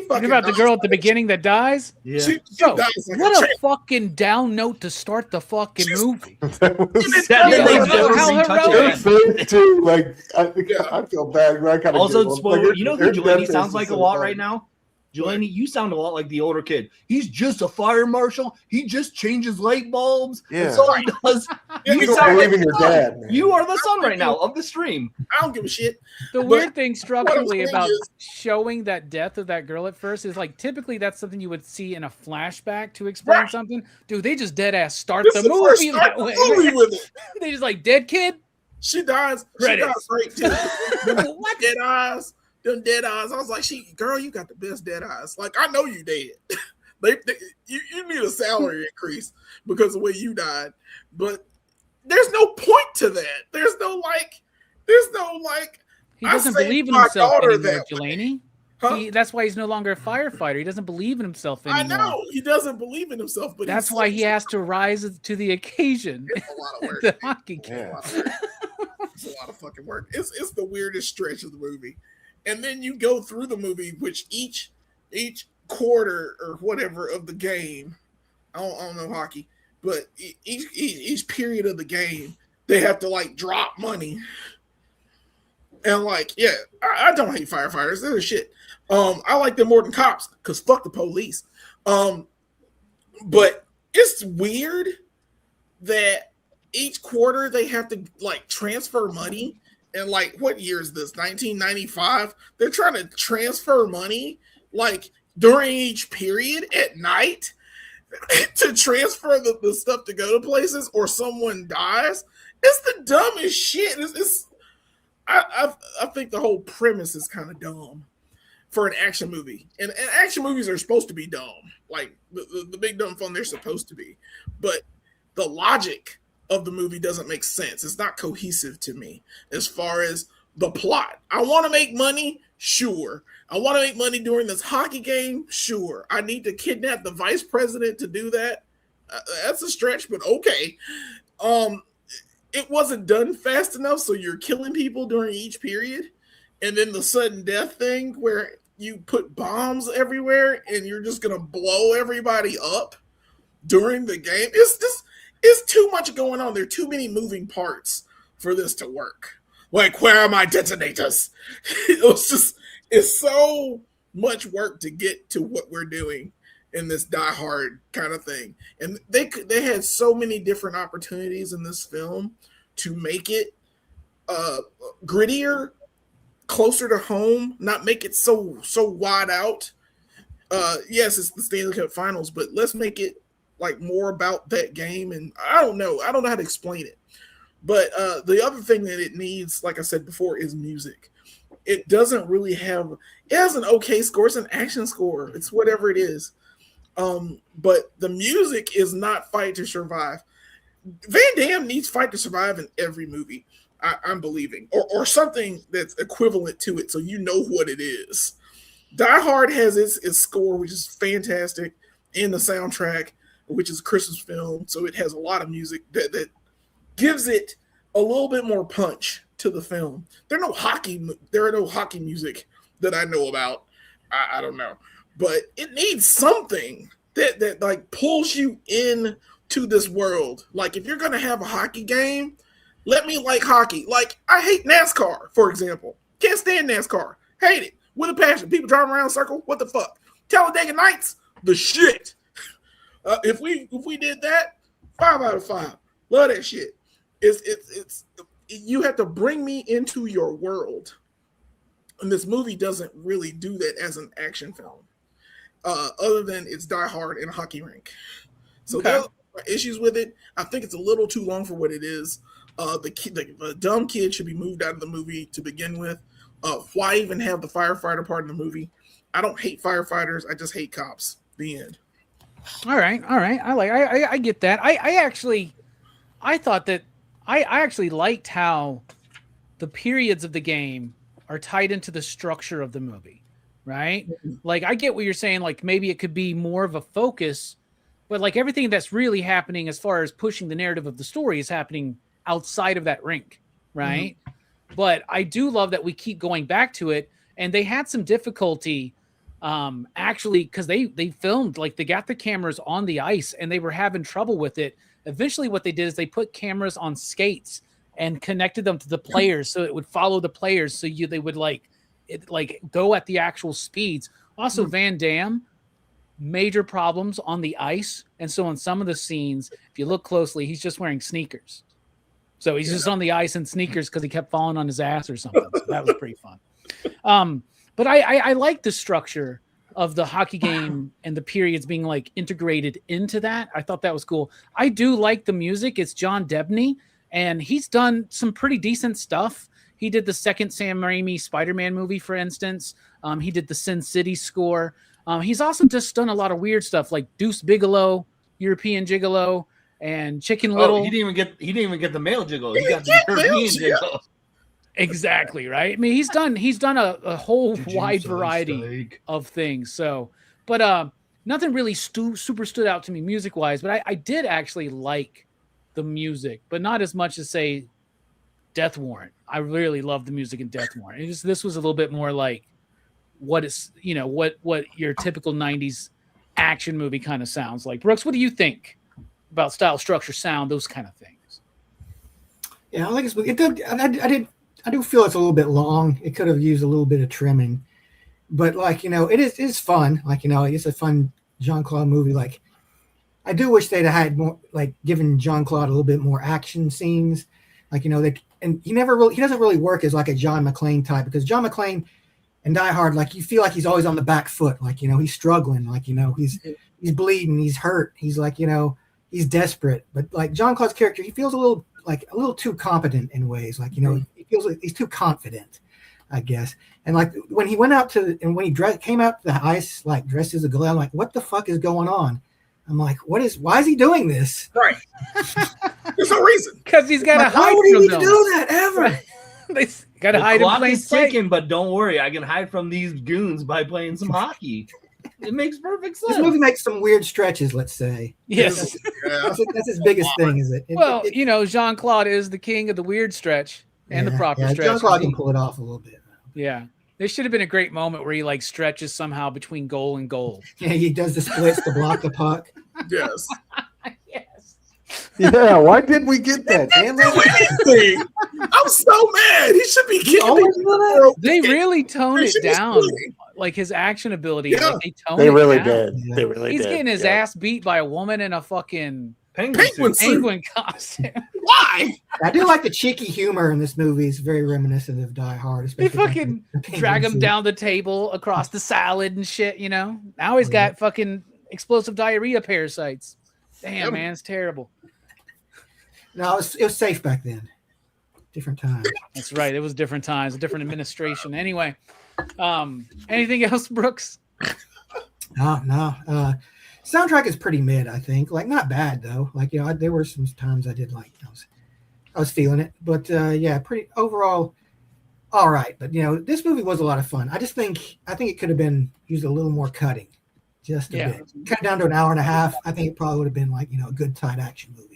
fucking. About the girl at the beginning that dies? Yeah. She Yo, dies like what a fucking down note to start the fucking movie. Too, like, I feel bad. I kind of also, spoiler, you know who Delaney sounds like a lot right now? Delaney, you sound a lot like the older kid. He's just a fire marshal. He just changes light bulbs. Yeah. That's all he does. You don't believe in your dad, man. You are the son right now of the stream. I don't give a shit. The weird thing structurally saying about is- showing that death of that girl at first is like typically that's something you would see in a flashback to explain Right. something. Dude, they just dead ass start This the is the first movie start that way. the movie with it. They just like dead kid. She dies. Credits. She dies great too. What dead eyes? Them dead eyes. I was like, girl, you got the best dead eyes. Like, I know you dead. You need a salary increase because of the way you died. But there's no point to that. There's no like. He doesn't I saved believe in my himself daughter anymore, that way. Delaney. Huh? That's why he's no longer a firefighter. He doesn't believe in himself anymore. I know he doesn't believe in himself, but That's why he has to rise to the occasion. It's a lot of work. The hockey game. Yeah. It's a lot of fucking work. It's the weirdest stretch of the movie. And then you go through the movie, which each quarter or whatever of the game, I don't know hockey, but each period of the game, they have to like drop money. And like, yeah, I don't hate firefighters. They're the shit. I like them more than cops because fuck the police. But it's weird that each quarter they have to like transfer money. And like, what year is this? 1995? They're trying to transfer money like during each period at night to transfer the stuff to go to places, or someone dies. It's the dumbest shit. I think the whole premise is kind of dumb for an action movie. And action movies are supposed to be dumb. Like the big dumb fun they're supposed to be. But the logic of the movie doesn't make sense. It's not cohesive to me as far as the plot. I want to make money, sure. I want to make money during this hockey game, sure. I need to kidnap the vice president to do that. That's a stretch, but okay. It wasn't done fast enough, so you're killing people during each period, and then the sudden death thing where you put bombs everywhere and you're just gonna blow everybody up during the game. It's too much going on. There are too many moving parts for this to work. Like, where are my detonators? It's so much work to get to what we're doing in this Die Hard kind of thing. And they had so many different opportunities in this film to make it grittier, closer to home, not make it so wide out. Yes, it's the Stanley Cup Finals, but let's make it like more about that game. And I don't know how to explain it. But the other thing that it needs, like I said before, is music. It doesn't really have. It has an okay score. It's an action score. It's whatever it is. But the music is not Fight to Survive. Van Damme needs Fight to Survive in every movie. I'm believing, or something that's equivalent to it, so you know what it is. Die Hard has its score, which is fantastic, and the soundtrack, which is a Christmas film, so it has a lot of music that gives it a little bit more punch to the film. There are no hockey music that I know about. I don't know, but it needs something that like pulls you in to this world. Like, if you're gonna have a hockey game, let me like hockey. Like, I hate NASCAR, for example. Can't stand NASCAR. Hate it with a passion. People driving around in a circle. What the fuck? Talladega Nights, the shit. If we did that, 5 out of 5. Love that shit. It's you have to bring me into your world, and this movie doesn't really do that as an action film. other than it's Die Hard in a hockey rink. So Okay. there are issues with it. I think it's a little too long for what it is. The dumb kid should be moved out of the movie to begin with. Why even have the firefighter part in the movie? I don't hate firefighters. I just hate cops. The end. All right. I get that. I thought that I actually liked how the periods of the game are tied into the structure of the movie, right? Like, I get what you're saying. Like, maybe it could be more of a focus, but like everything that's really happening as far as pushing the narrative of the story is happening outside of that rink, right? But I do love that we keep going back to it, and they had some difficulty actually, because they filmed, like, they got the cameras on the ice and they were having trouble with it. Eventually what they did is they put cameras on skates and connected them to the players so it would follow the players, so they would go at the actual speeds. Also, Van Damme, major problems on the ice, and so in some of the scenes, if you look closely, he's just wearing sneakers. So he's just on the ice in sneakers because he kept falling on his ass or something. So that was pretty fun. But I like the structure of the hockey game and the periods being like integrated into that. I thought that was cool. I do like the music. It's John Debney, and he's done some pretty decent stuff. He did the second Sam Raimi Spider-Man movie, for instance. He did the Sin City score. He's also just done a lot of weird stuff like Deuce Bigalow, European Gigolo, and Chicken Little. He didn't even get the male Gigolo. He got the European Gigolo. Exactly, right. I mean, he's done a whole wide variety of things. So, but nothing really super stood out to me music wise. But I did actually like the music, but not as much as say Death Warrant. I really love the music in Death Warrant. This was a little bit more like what your typical '90s action movie kind of sounds like. Brooks, what do you think about style, structure, sound, those kind of things? Yeah, I like this movie. I do feel it's a little bit long. It could have used a little bit of trimming, but it is fun. It's a fun Jean-Claude movie. Like, I do wish they'd had more, like, given Jean-Claude a little bit more action scenes. He doesn't really work as like a John McClane type, because John McClane and Die Hard, like, you feel like he's always on the back foot. He's struggling. He's bleeding. He's hurt. He's he's desperate. But like Jean-Claude's character, he feels a little too competent in ways. He feels like he's too confident, I guess. And like when he went out when he came out to the ice, like dressed as a glove, I'm like, what the fuck is going on? I'm like, why is he doing this? Right. There's no reason. Because he's got to hide. Why would he need to do that ever? They got to hide in plain sight. Ticking, but don't worry, I can hide from these goons by playing some hockey. It makes perfect sense. This movie makes some weird stretches, let's say. Yes. That's his biggest thing, is it? Jean-Claude is the king of the weird stretch and the proper stretch. Jean-Claude can pull it off a little bit. Yeah. There should have been a great moment where he like stretches somehow between goal and goal. Yeah, he does the splits to block the puck. Yes. Yes. Yeah, why didn't we get that? Damn it. I'm so mad. He should be kidding. They really toned it down. Like his action ability. Yeah. Like They really down. did. Yeah. They really He's did. getting his ass beat by a woman in a fucking Penguin suit. penguin costume. Why? I do like the cheeky humor in this movie. It's very reminiscent of Die Hard. They especially fucking the penguin drag him suit. down the table across the salad and shit, Now he's got fucking explosive diarrhea parasites. Damn, man, it's terrible. No, it was safe back then. Different times. That's right. It was different times, a different administration. Anyway, anything else, Brooks? No. Soundtrack is pretty mid, I think. Like, not bad though. There were some times I did like. I was feeling it, but pretty overall, all right. But this movie was a lot of fun. I think it could have been used a little more cutting, just a bit. Cut it down to an hour and a half. I think it probably would have been a good tight action movie.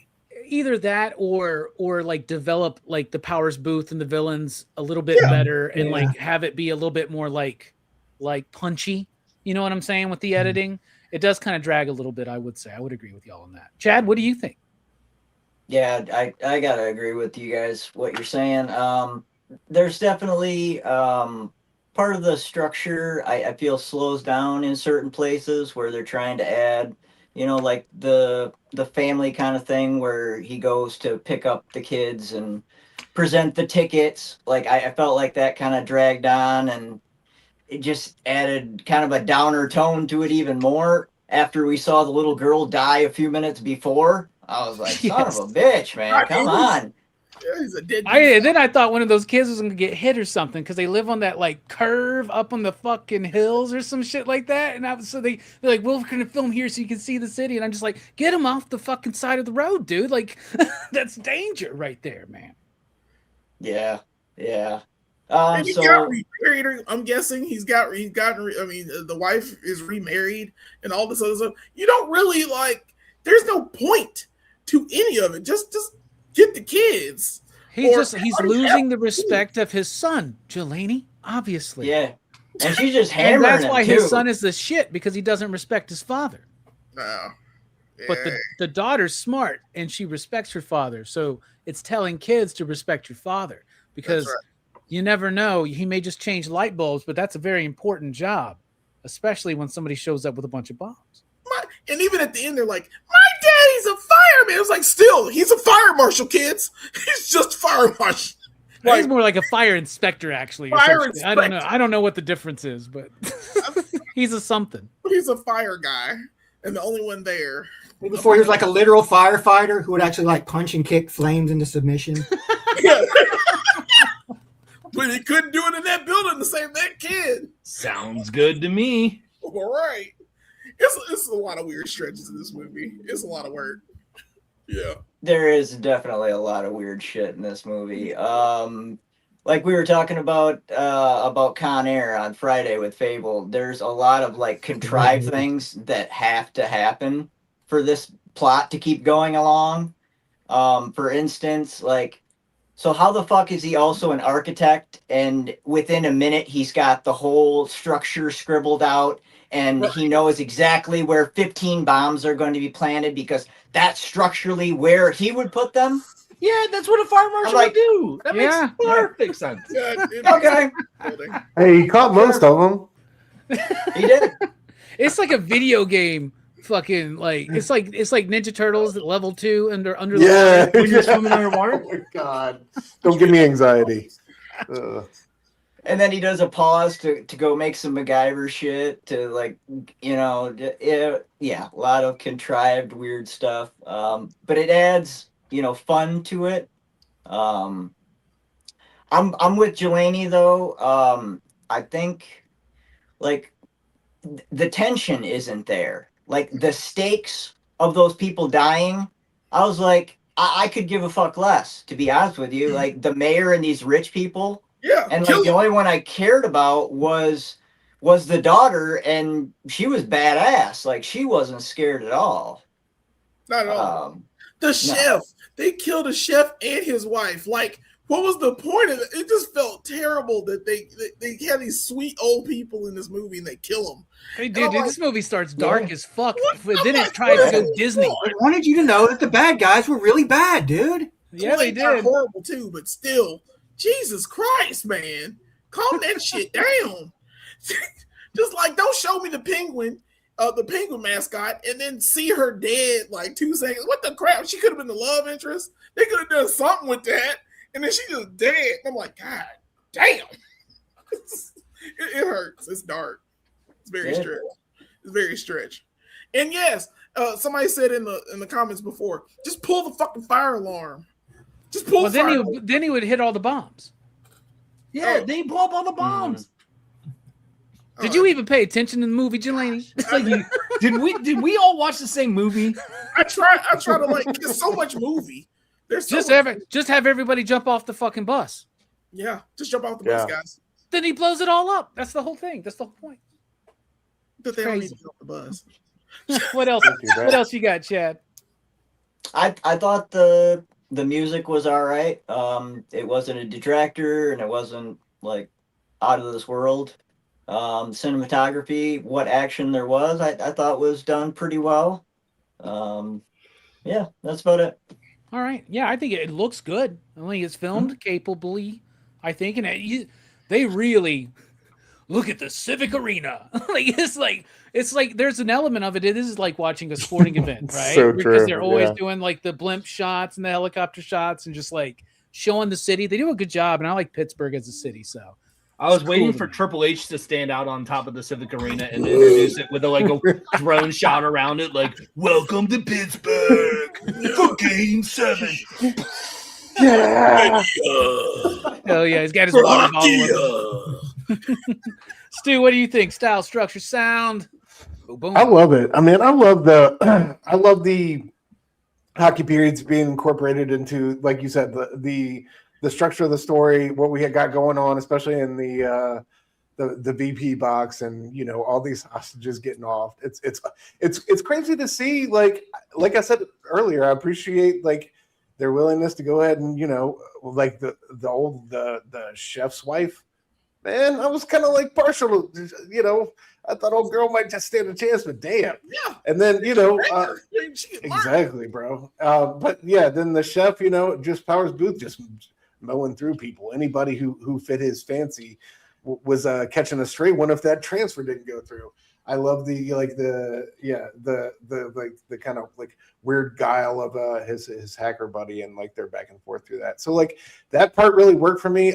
Either that or like develop like the Powers Booth and the villains a little bit better and like have it be a little bit more like punchy. You know what I'm saying with the editing? It does kind of drag a little bit, I would say. I would agree with y'all on that. Chad, what do you think? Yeah, I gotta agree with you guys, what you're saying. There's definitely part of the structure I feel slows down in certain places where they're trying to add, like the family kind of thing where he goes to pick up the kids and present the tickets. Like I felt like that kind of dragged on, and it just added kind of a downer tone to it even more. After we saw the little girl die a few minutes before, I was like, son of a bitch, man, come on. Yeah, he's a dead Then I thought one of those kids was gonna get hit or something because they live on that like curve up on the fucking hills or some shit like that. And they're like, we're gonna film here so you can see the city. And I'm just like, get him off the fucking side of the road, dude. Like, that's danger right there, man. Yeah. And he got remarried. I'm guessing he's gotten. I mean, the wife is remarried and all this other stuff. You don't really like. There's no point to any of it. Just get the kids. He's losing the respect of his son, Jelani, obviously. Yeah, and she's just hammering and that's why him his too. son is the shit because he doesn't respect his father. No. Yeah. But the daughter's smart and she respects her father, so it's telling kids to respect your father because you never know. He may just change light bulbs, but that's a very important job, especially when somebody shows up with a bunch of bombs. And even at the end, they're like, my daddy's a fireman. It was like, still, he's a fire marshal, kids. He's just fire marshal. Like, he's more like a fire inspector, actually. Fire inspector. I don't know. I don't know what the difference is, but he's a something. He's a fire guy, and the only one there. Before he was like a literal firefighter who would actually like punch and kick flames into submission. Yeah. But he couldn't do it in that building to save that kid. Sounds good to me. All right. It's a lot of weird stretches in this movie. It's a lot of work. Yeah. There is definitely a lot of weird shit in this movie. Like we were talking about Con Air on Friday with Fable. There's a lot of like contrived things that have to happen for this plot to keep going along. For instance, like, so how the fuck is he also an architect and within a minute he's got the whole structure scribbled out and he knows exactly where 15 bombs are going to be planted because that's structurally where he would put them? Yeah, that's what a fire marshal would do. That makes perfect sense. Okay. Hey, he caught most of them. He did. It's like a video game. Fucking like it's like Ninja Turtles at level 2 under the water when you're swimming underwater. Oh my god! Don't give me anxiety. And then he does a pause to go make some MacGyver shit to like, you know, a lot of contrived weird stuff. But it adds, you know, fun to it. I'm with Jelani though. I think like the tension isn't there. Like the stakes of those people dying, I was like, I could give a fuck less, to be honest with you. Like the mayor and these rich people. Yeah. And like the only one I cared about was the daughter, and she was badass. Like she wasn't scared at all. Not at all. The chef. They killed a chef and his wife. Like, what was the point of it? It just felt terrible that they had these sweet old people in this movie and they kill them. Hey, dude, this movie starts dark as fuck, but then it tries to go Disney. I wanted you to know that the bad guys were really bad, dude. Yeah, they did. Horrible too, but still, Jesus Christ, man, calm that shit down. Just like, don't show me the penguin mascot, and then see her dead like 2 seconds. What the crap? She could have been the love interest. They could have done something with that, and then she just dead. I'm like, God damn. It hurts. It's dark. It's very stretch. It's very stretch. And yes, somebody said in the comments before, just pull the fucking fire alarm. Just pull. Well, then he would hit all the bombs. Yeah, they blow up all the bombs. Did you even pay attention to the movie, Jelani? It's like, did we all watch the same movie? I try to like. There's so much movie. There's so just have everybody jump off the fucking bus. Yeah, just jump off the bus, guys. Then he blows it all up. That's the whole thing. That's the whole point. But they don't need to get off the bus. What else? What else you got, Chad? I thought the music was all right. It wasn't a detractor, and it wasn't like out of this world. Cinematography, what action there was, I thought was done pretty well. Yeah, that's about it. All right. Yeah, I think it looks good. I think it's filmed capably, I think. And they really look at the Civic Arena. It's like there's an element of it. It is like watching a sporting event, right? So because true, they're always doing like the blimp shots and the helicopter shots and just like showing the city. They do a good job. And I like Pittsburgh as a city. So I was waiting for Triple H to stand out on top of the Civic Arena and introduce it with a drone shot around it, like "Welcome to Pittsburgh for Game 7." Yeah. Oh yeah, he's got his water bottle. Stu, what do you think? Style, structure, sound. Boom, boom. I love it. I mean, I love the hockey periods being incorporated into, like you said, the structure of the story, what we had got going on, especially in the VP box, and all these hostages getting off. It's crazy to see. Like I said earlier, I appreciate their willingness to go ahead and like the chef's wife. Man, I was kind of partial. I thought old girl might just stand a chance, but damn. Yeah. And then exactly, bro. But yeah, then the chef, just Powers Booth, just mowing through people. Anybody who fit his fancy was catching a stray one if that transfer didn't go through. I love the kind of weird guile of his hacker buddy, and their back and forth through that. So that part really worked for me.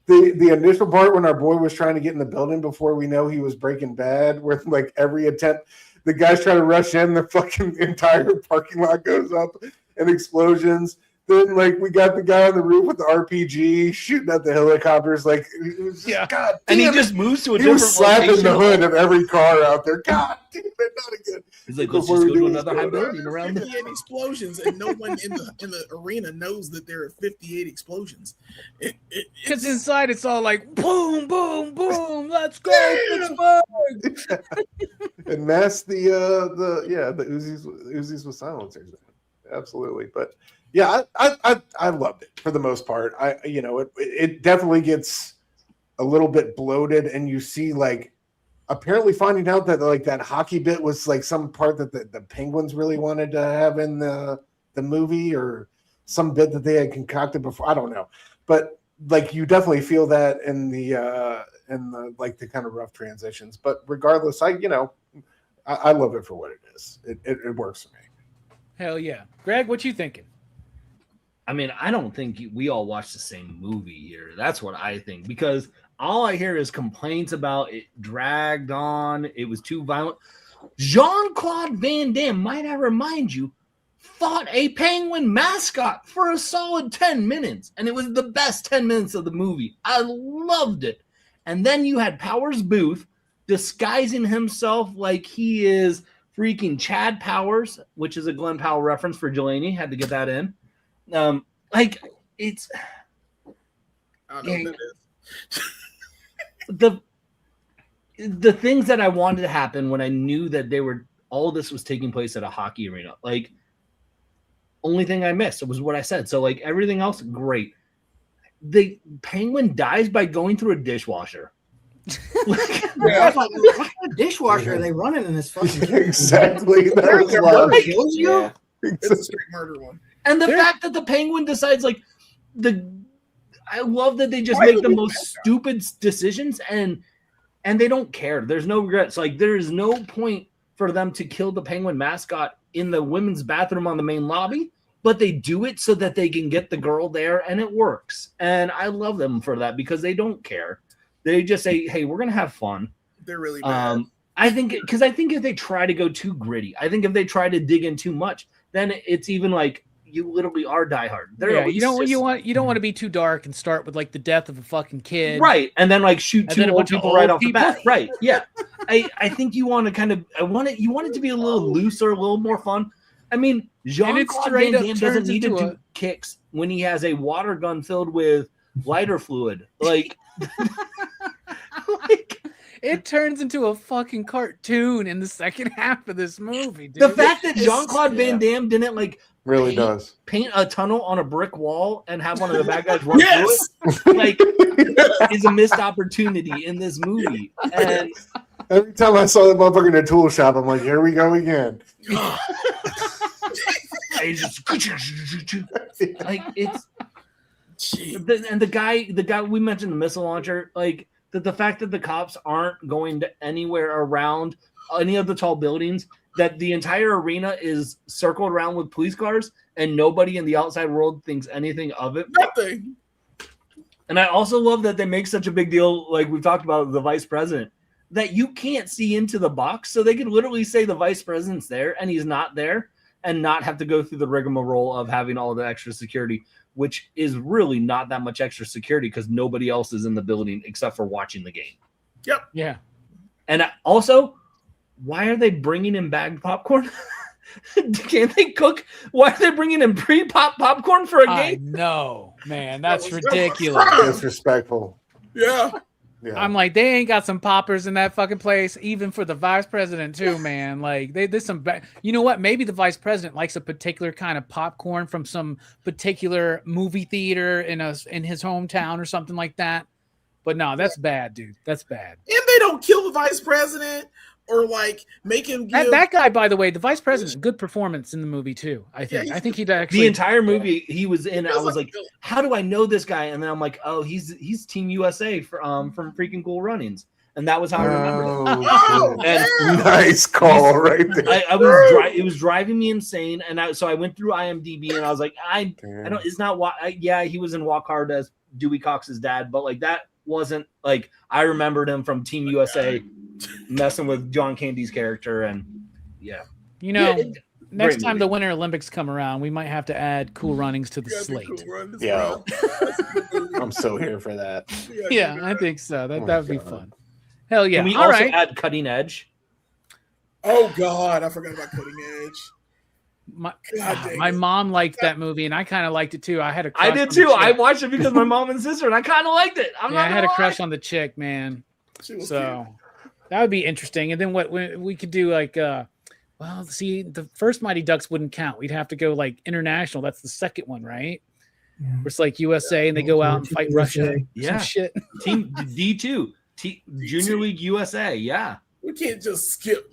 The initial part when our boy was trying to get in the building before we know he was Breaking Bad, where every attempt, the guys try to rush in, the fucking entire parking lot goes up and explosions. Then we got the guy on the roof with the RPG shooting at the helicopters. God damn, and he just moves to a he different was slapping location. the hood of every car out there. God damn it, not again. He's like, let's just go to another high building around 58 explosions, and no one in the arena knows that there are 58 explosions. Because inside it's all like boom, boom, boom. Let's go, Pittsburgh. And mask the Uzis with silencers. Absolutely, but yeah, I loved it for the most part. It definitely gets a little bit bloated, and you see apparently finding out that that hockey bit was some part that the Penguins really wanted to have in the movie, or some bit that they had concocted before. I don't know, but you definitely feel that in the the kind of rough transitions. But regardless, I love it for what it is. It works for me. Hell yeah, Greg, what you thinking? I mean, I don't think we all watched the same movie here. That's what I think, because all I hear is complaints about it dragged on. It was too violent. Jean-Claude Van Damme, might I remind you, fought a penguin mascot for a solid 10 minutes. And it was the best 10 minutes of the movie. I loved it. And then you had Powers Booth disguising himself like he is freaking Chad Powers, which is a Glenn Powell reference for Delaney. Had to get that in. It's I don't know what that is. the things that I wanted to happen when I knew that all this was taking place at a hockey arena. Only thing I missed was what I said. So everything else, great. The penguin dies by going through a dishwasher. What kind of dishwasher are they running in this fucking Exactly. That was love. Yeah. It's a straight murder one. And the fact that the penguin decides I love that they just make the most stupid decisions, and they don't care. There's no regrets. There is no point for them to kill the penguin mascot in the women's bathroom on the main lobby, but they do it so that they can get the girl there, and it works. And I love them for that, because they don't care. They just say, hey, we're going to have fun. They're really bad. I think if they try to go too gritty, I think if they try to dig in too much, then it's even you literally are diehard. You don't want to be too dark and start with the death of a fucking kid, right? And then shoot two old people right off the bat, right? Yeah, I think you want to you want it to be a little looser, a little more fun. I mean, Jean-Claude Van Damme doesn't need to do kicks when he has a water gun filled with lighter fluid, It turns into a fucking cartoon in the second half of this movie, dude. The fact that Jean-Claude Van Damme didn't really does paint a tunnel on a brick wall and have one of the bad guys run through it, is a missed opportunity in this movie. And every time I saw that motherfucker in a tool shop, I'm like, here we go again. The guy we mentioned, the missile launcher, the fact that the cops aren't going to anywhere around any of the tall buildings, that the entire arena is circled around with police cars, and nobody in the outside world thinks anything of it. Nothing. And I also love that they make such a big deal, like we talked about the vice president, that you can't see into the box. So they could literally say the vice president's there and he's not there and not have to go through the rigmarole of having all the extra security, which is really not that much extra security because nobody else is in the building except for watching the game. Yep. Yeah. And also, why are they bringing in bagged popcorn? Can't they cook? Why are they bringing in pre-pop popcorn for a game? No, man, that's ridiculous. Disrespectful. Yeah. I'm like, they ain't got some poppers in that fucking place, even for the vice president too, man. Like, there's some. You know what? Maybe the vice president likes a particular kind of popcorn from some particular movie theater in his hometown or something like that. But no, that's bad, dude. That's bad. And they don't kill the vice president or like make him give That guy, by the way, the vice president, good performance in the movie too. I think he'd actually the entire movie he was in. I was like, villain. how do I know this guy? And then I'm like, oh, he's Team USA from freaking Cool Runnings, and that was how I remembered it. Oh, And Nice call right there. It was driving me insane, and so I went through IMDb and I was like, I don't. It's not what. Yeah, he was in Walk Hard as Dewey Cox's dad, but like that wasn't like I remembered him from Team USA. Messing with John Candy's character, and You know, next great time movie. the Winter Olympics come around, we might have to add Cool Runnings to the Yeah, slate. Cool Runnings, Yeah. bro. I'm so here for that. Yeah, I think so. Oh my That would be God. fun. Hell yeah! Can we All also right. add Cutting Edge? Oh God, I forgot about Cutting Edge. My, God dang my it. mom liked that movie, and I kind of liked it too. I had a crush I did on the too. I chick. watched it because my mom and sister, and I kind of liked it. Yeah, I had a crush on the chick, man. She was So that would be interesting. And then what we could do, like, well, see, the first Mighty Ducks wouldn't count. We'd have to go like international. That's the second one, right? Yeah. Where it's like USA, and they go out and fight Russia. Yeah. Some shit. Team D2, Junior League USA. Yeah. We can't just skip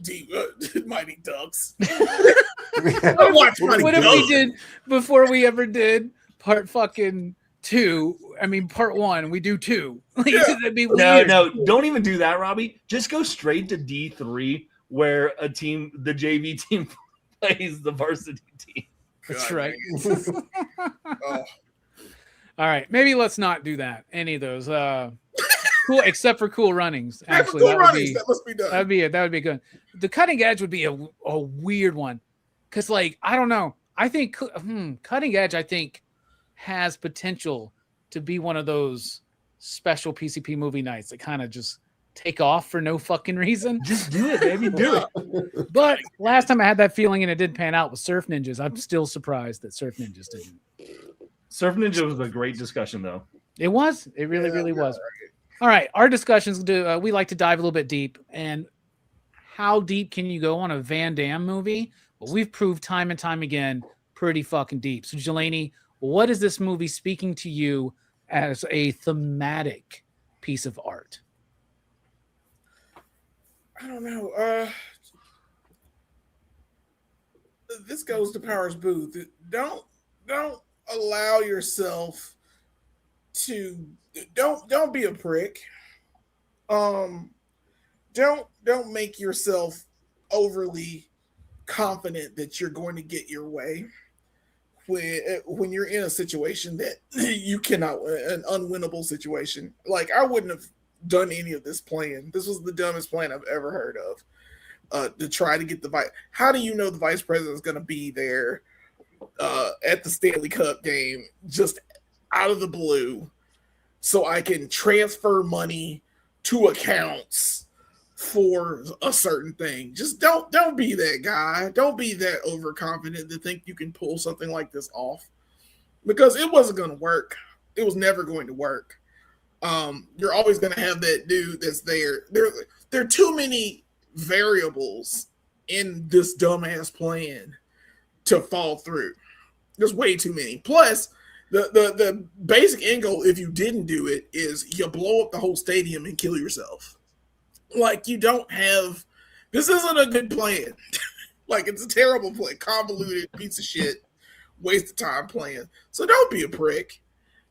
Mighty Ducks. Yeah. I watch Mighty What if Ducks. we did before we ever did part fucking 2? I mean, part 1. We do 2. Like, Yeah. that'd be No, weird. no, don't even do that, Robbie. Just go straight to D3, where the JV team plays the varsity team. That's God, right. man. Oh, All right, maybe let's not do that. Any of those. Cool, except for Cool Runnings. yeah, but Actually, Cool that would Runnings, be that must be done. that would be good. The Cutting Edge would be a weird one, because like I don't know. I think Cutting Edge has potential to be one of those special PCP movie nights that kind of just take off for no fucking reason. Just do it, baby. Do it. But last time I had that feeling and it didn't pan out with Surf Ninjas. I'm still surprised that Surf Ninjas didn't. Surf Ninja was a great discussion, though. It was. It really, really was. All right, our discussions do. We like to dive a little bit deep, and how deep can you go on a Van Damme movie? Well, we've proved time and time again, pretty fucking deep. So, Jelani, what is this movie speaking to you as a thematic piece of art? I don't know. This goes to Powers Booth. Don't allow yourself to don't be a prick. Don't make yourself overly confident that you're going to get your way when you're in a situation that you cannot, an unwinnable situation. Like, I wouldn't have done any of this plan. This was the dumbest plan I've ever heard of. To try to get the vice. How do you know the vice president is going to be there at the Stanley Cup game just out of the blue, so I can transfer money to accounts for a certain thing? Just don't be that guy. Don't be that overconfident to think you can pull something like this off, because it wasn't going to work. It was never going to work. You're always going to have that dude that's there. There are too many variables in this dumbass plan to fall through. There's way too many. Plus, the basic end goal, if you didn't do it, is you blow up the whole stadium and kill yourself. Like, you don't have. This isn't a good plan. Like, it's a terrible plan, convoluted piece of shit, waste of time plan. So don't be a prick.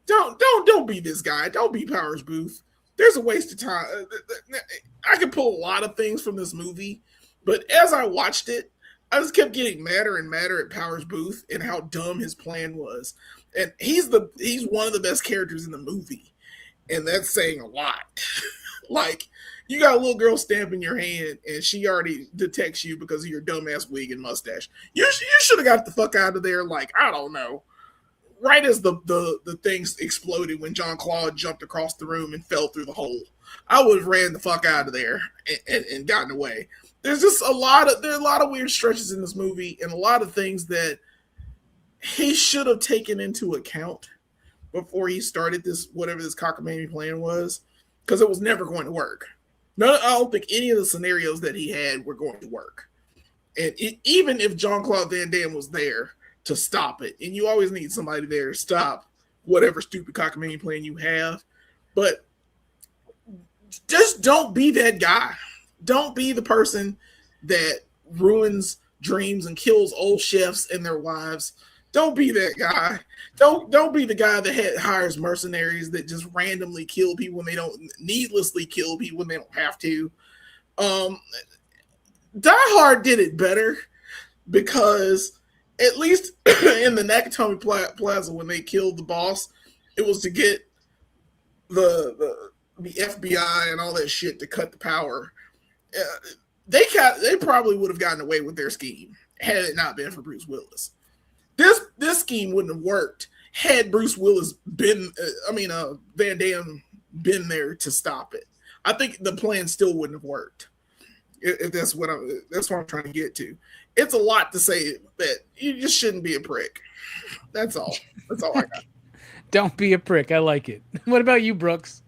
Don't be this guy. Don't be Powers Booth. There's a waste of time. I could pull a lot of things from this movie, but as I watched it, I just kept getting madder and madder at Powers Booth and how dumb his plan was. And he's one of the best characters in the movie. and that's saying a lot. Like, you got a little girl stamping your hand, and she already detects you because of your dumbass wig and mustache. You should have got the fuck out of there, like, I don't know, right as the things exploded when Jean-Claude jumped across the room and fell through the hole. I would have ran the fuck out of there and gotten away. There's just a lot of weird stretches in this movie, and a lot of things that he should have taken into account before he started this, whatever this cockamamie plan was, because it was never going to work. No, I don't think any of the scenarios that he had were going to work. And even if Jean-Claude Van Damme was there to stop it, and you always need somebody there to stop whatever stupid cockamamie plan you have, but just don't be that guy. Don't be the person that ruins dreams and kills old chefs and their wives. Don't be that guy. Don't be the guy that hires mercenaries that just randomly kill people when they don't, needlessly kill people when they don't have to. Die Hard did it better because at least in the Nakatomi Plaza when they killed the boss, it was to get the FBI and all that shit to cut the power. They probably would have gotten away with their scheme had it not been for Bruce Willis. This scheme wouldn't have worked had Bruce Willis Van Damme been there to stop it. I think the plan still wouldn't have worked. If that's what I'm trying to get to. It's a lot to say that you just shouldn't be a prick. That's all. That's all I got. Don't be a prick. I like it. What about you, Brooks?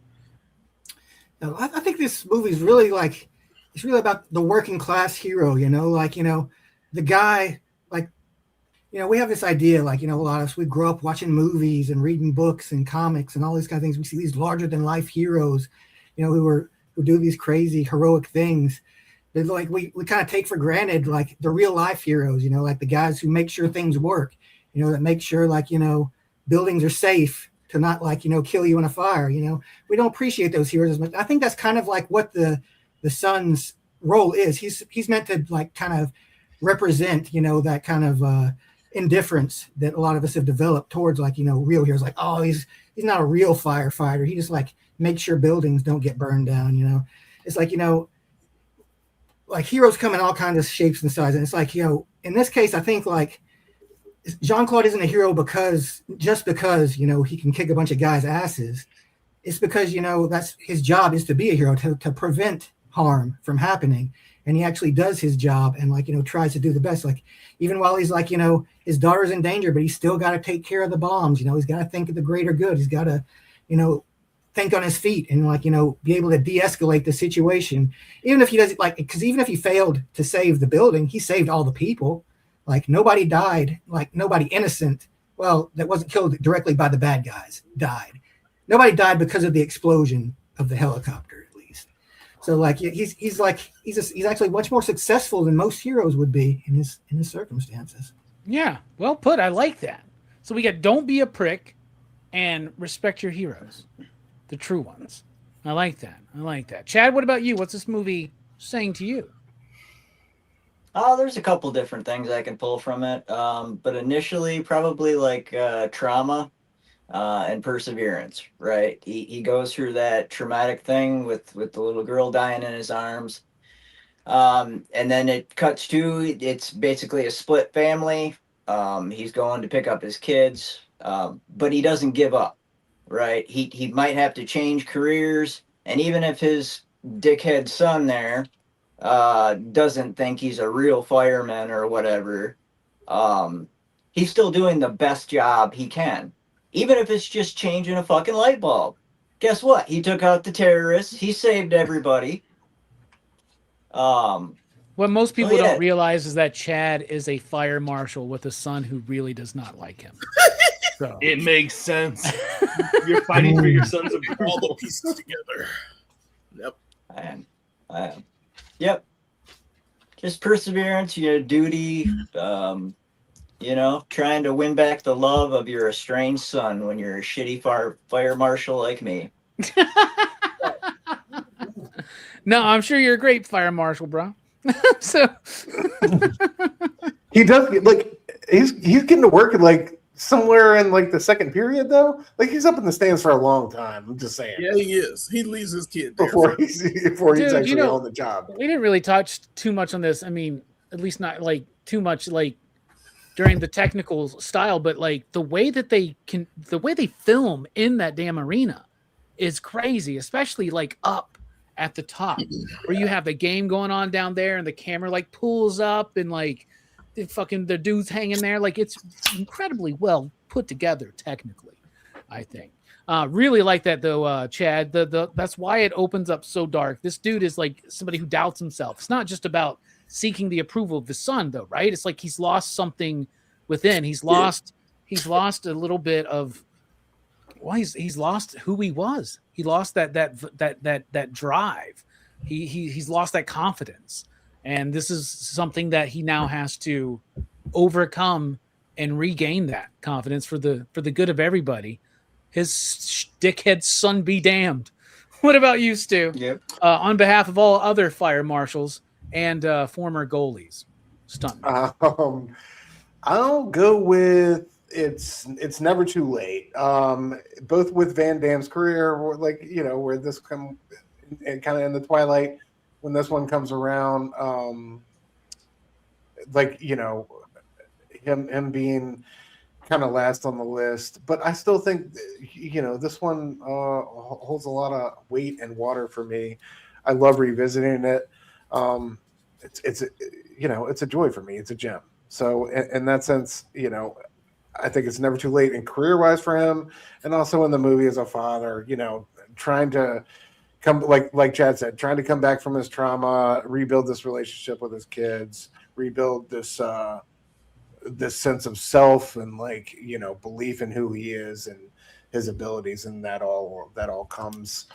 No, I think this movie is really it's really about the working class hero, the guy, we have this idea, a lot of us, we grow up watching movies and reading books and comics and all these kind of things. We see these larger than life heroes, who do these crazy heroic things. But we kind of take for granted, the real life heroes, the guys who make sure things work, that make sure buildings are safe to not kill you in a fire. We don't appreciate those heroes as much. I think that's kind of what the son's role is. He's meant to kind of represent, that kind of indifference that a lot of us have developed towards real heroes. He's not a real firefighter. He just makes sure buildings don't get burned down. It's heroes come in all kinds of shapes and sizes. And it's in this case, I think Jean-Claude isn't a hero because he can kick a bunch of guys' asses. It's because, that's his job is to be a hero, to prevent harm from happening. And he actually does his job and tries to do the best. Even while he's his daughter's in danger, but he's still got to take care of the bombs. He's got to think of the greater good. He's got to, think on his feet and be able to de-escalate the situation. Even if he doesn't because even if he failed to save the building, he saved all the people. Nobody died, nobody innocent. Well, that wasn't killed directly by the bad guys died. Nobody died because of the explosion of the helicopter, at least. So he's actually much more successful than most heroes would be in his circumstances. Yeah, well put. I like that. So we got don't be a prick and respect your heroes, the true ones. I like that. Chad, what about you? What's this movie saying to you? Oh, there's a couple different things I can pull from it. But initially, probably trauma and perseverance, right? He goes through that traumatic thing with the little girl dying in his arms. And then it cuts to, it's basically a split family. He's going to pick up his kids, but he doesn't give up, right? He might have to change careers. And even if his dickhead son there doesn't think he's a real fireman or whatever, he's still doing the best job he can, even if it's just changing a fucking light bulb. Guess what? He took out the terrorists. He saved everybody. What most people don't realize is that Chad is a fire marshal with a son who really does not like him. So it makes sense. You're fighting for your son's approval. All the pieces together. Yep. I am. Yep. Just perseverance, duty, trying to win back the love of your estranged son when you're a shitty fire marshal like me. No, I'm sure you're a great fire marshal, bro. So he does he's getting to work in somewhere in like the second period though? Like he's up in the stands for a long time. I'm just saying. Yeah, he is. He leaves his kid there Before he's Dude, actually on the job. We didn't really touch too much on this. I mean, at least not like too much like during the technical style, but like the way they film in that damn arena is crazy, especially like up at the top where you have the game going on down there and the camera like pulls up and like the dude's hanging there. Like it's incredibly well put together technically, I think. Really like that though, Chad. That's why it opens up so dark. This dude is like somebody who doubts himself. It's not just about seeking the approval of the son, though, right? It's like he's lost something within. He's lost a little bit of. Well, he's lost who he was. He lost that drive. He's lost that confidence, and this is something that he now has to overcome and regain that confidence for the good of everybody. His dickhead son be damned. What about you, Stu? Yep. On behalf of all other fire marshals and former goalies, stuntmen. I'll go with it's never too late. Both with Van Damme's career, where this come and kind of in the twilight when this one comes around, him being kind of last on the list, but I still think this one holds a lot of weight and water for me. I love revisiting it. It's a joy for me. It's a gem. So in that sense, I think it's never too late in career-wise for him, and also in the movie as a father, trying to come, like Chad said, trying to come back from his trauma, rebuild this relationship with his kids, rebuild this sense of self and belief in who he is and his abilities, and that all comes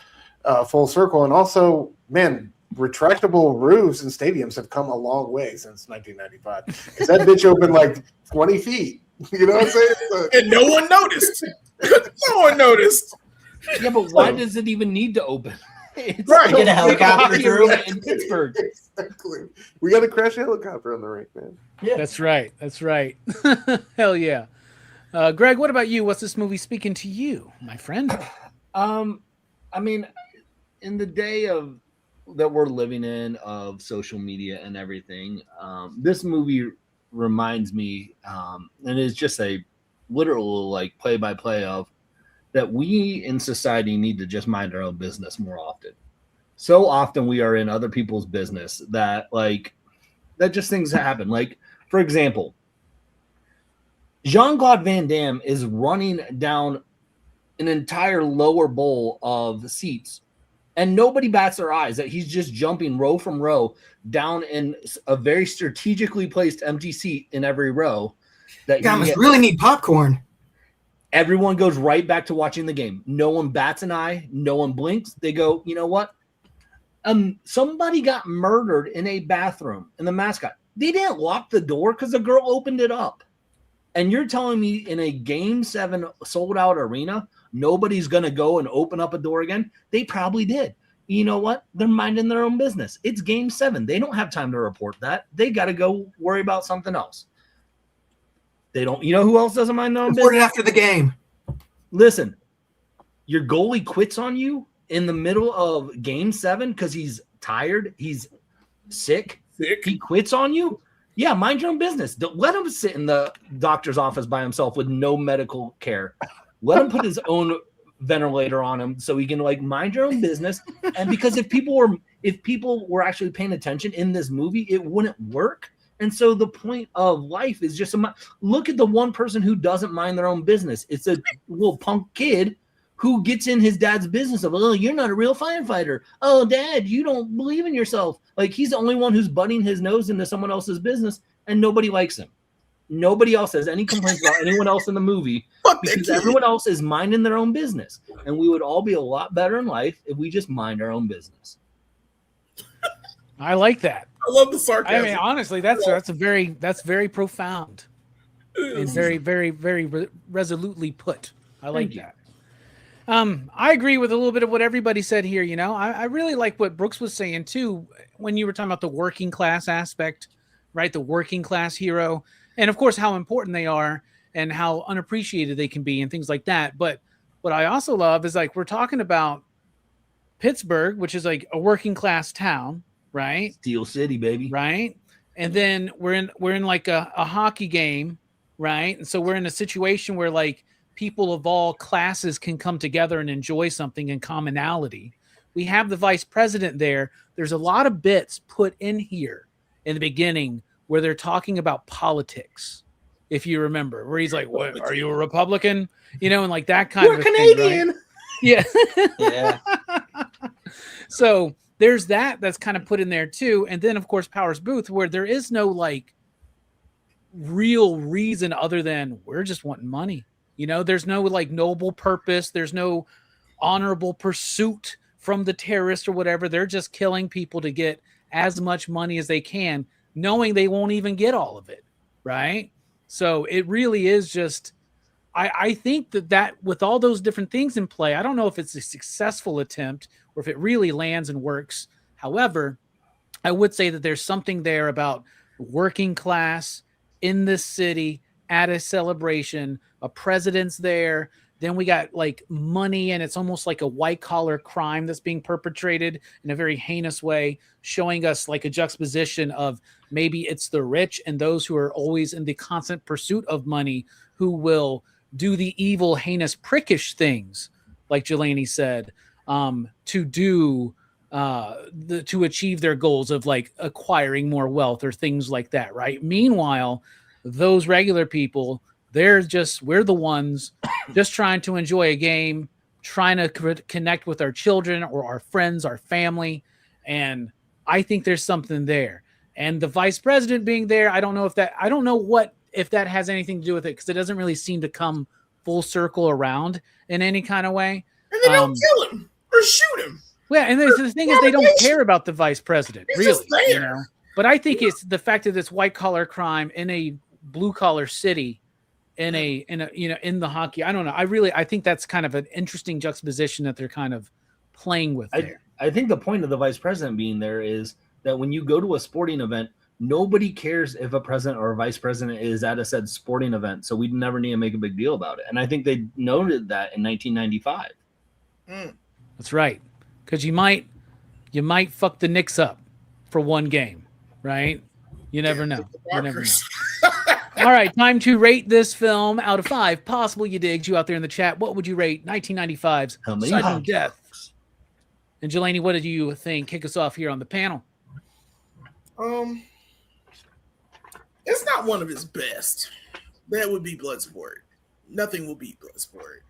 full circle. And also, man, retractable roofs and stadiums have come a long way since 1995 because that bitch opened like 20 feet. You know what I'm saying? And no one noticed. No one noticed. Yeah, but why does it even need to open? It's Right. Get a helicopter through. in Pittsburgh. Exactly. We got to crash a helicopter on the rink, man. Yeah. That's right. Hell yeah. Greg, what about you? What's this movie speaking to you, my friend? I mean, in the day that we're living in of social media and everything, this movie reminds me, and is just a literal like play-by-play of that we in society need to just mind our own business more often. So often we are in other people's business that just things happen. Like, for example, Jean-Claude Van Damme is running down an entire lower bowl of seats, and nobody bats their eyes that he's just jumping row from row down in a very strategically placed empty seat in every row. That God must really need popcorn. Everyone goes right back to watching the game. No one bats an eye. No one blinks. They go, you know what? Somebody got murdered in a bathroom in the mascot. They didn't lock the door because the girl opened it up. And you're telling me in a Game 7 sold-out arena, nobody's going to go and open up a door again? They probably did. You know what? They're minding their own business. It's Game 7. They don't have time to report that. They got to go worry about something else. They don't. You know who else doesn't mind their own Report it business? after the game. Listen, your goalie quits on you in the middle of Game 7 because he's tired. He's sick. He quits on you. Yeah, mind your own business. Don't let him sit in the doctor's office by himself with no medical care. Let him put his own ventilator on him so he can mind your own business. And because if people were actually paying attention in this movie, it wouldn't work. And so the point of life is just look at the one person who doesn't mind their own business. It's a little punk kid who gets in his dad's business of, oh, you're not a real firefighter. Oh, Dad, you don't believe in yourself. He's the only one who's butting his nose into someone else's business, and nobody likes him. Nobody else has any complaints about anyone else in the movie because everyone else is minding their own business. And we would all be a lot better in life if we just mind our own business. I like that. I love the sarcasm. I mean, honestly, that's very profound and very, very, very resolutely put. I like that. I agree with a little bit of what everybody said here. I really like what Brooks was saying too, when you were talking about the working class aspect, right? The working class hero, and of course, how important they are. and how unappreciated they can be and things like that. But what I also love is like we're talking about Pittsburgh, which is like a working class town, right? Steel City, baby. Right. And then we're in like a hockey game, right? And so we're in a situation where like people of all classes can come together and enjoy something in commonality. We have the vice president there. There's a lot of bits put in here in the beginning where they're talking about politics, if you remember, where he's like, "What are you, a Republican?" You know, and like that kind We're of Canadian. Thing, right? Yeah. Yeah. So there's that's kind of put in there too. And then of course Powers Booth, where there is no like real reason other than we're just wanting money. You know, there's no like noble purpose. There's no honorable pursuit from the terrorists or whatever. They're just killing people to get as much money as they can, knowing they won't even get all of it. Right. So it really is just, I think that with all those different things in play, I don't know if it's a successful attempt or if it really lands and works. However, I would say that there's something there about working class in this city at a celebration, a president's there. Then we got like money, and it's almost like a white collar crime that's being perpetrated in a very heinous way, showing us like a juxtaposition of maybe it's the rich and those who are always in the constant pursuit of money who will do the evil, heinous, prickish things, like Jelani said, to do to achieve their goals of like acquiring more wealth or things like that, right? Meanwhile, those regular people, we're the ones just trying to enjoy a game, trying to connect with our children or our friends, our family. And I think there's something there. And the vice president being there, I don't know if that has anything to do with it, because it doesn't really seem to come full circle around in any kind of way. And they don't kill him or shoot him. Yeah, and the thing is, they don't care about the vice president, He's really. just there. You know? But I think it's the fact that it's white collar crime in a blue collar city, in the hockey. I don't know. I think that's kind of an interesting juxtaposition that they're kind of playing with there. I think the point of the vice president being there is that when you go to a sporting event, nobody cares if a president or a vice president is at a said sporting event. So we never need to make a big deal about it. And I think they noted that in 1995. That's right. Because you might fuck the Knicks up for one game, right? You never know. You never know. All right, time to rate this film out of 5 possible you digs. You out there in the chat, what would you rate 1995's How many Sudden Death? And Jelani, what did you think? Kick us off here on the panel. It's not one of his best. That would be Bloodsport. Nothing will beat Bloodsport.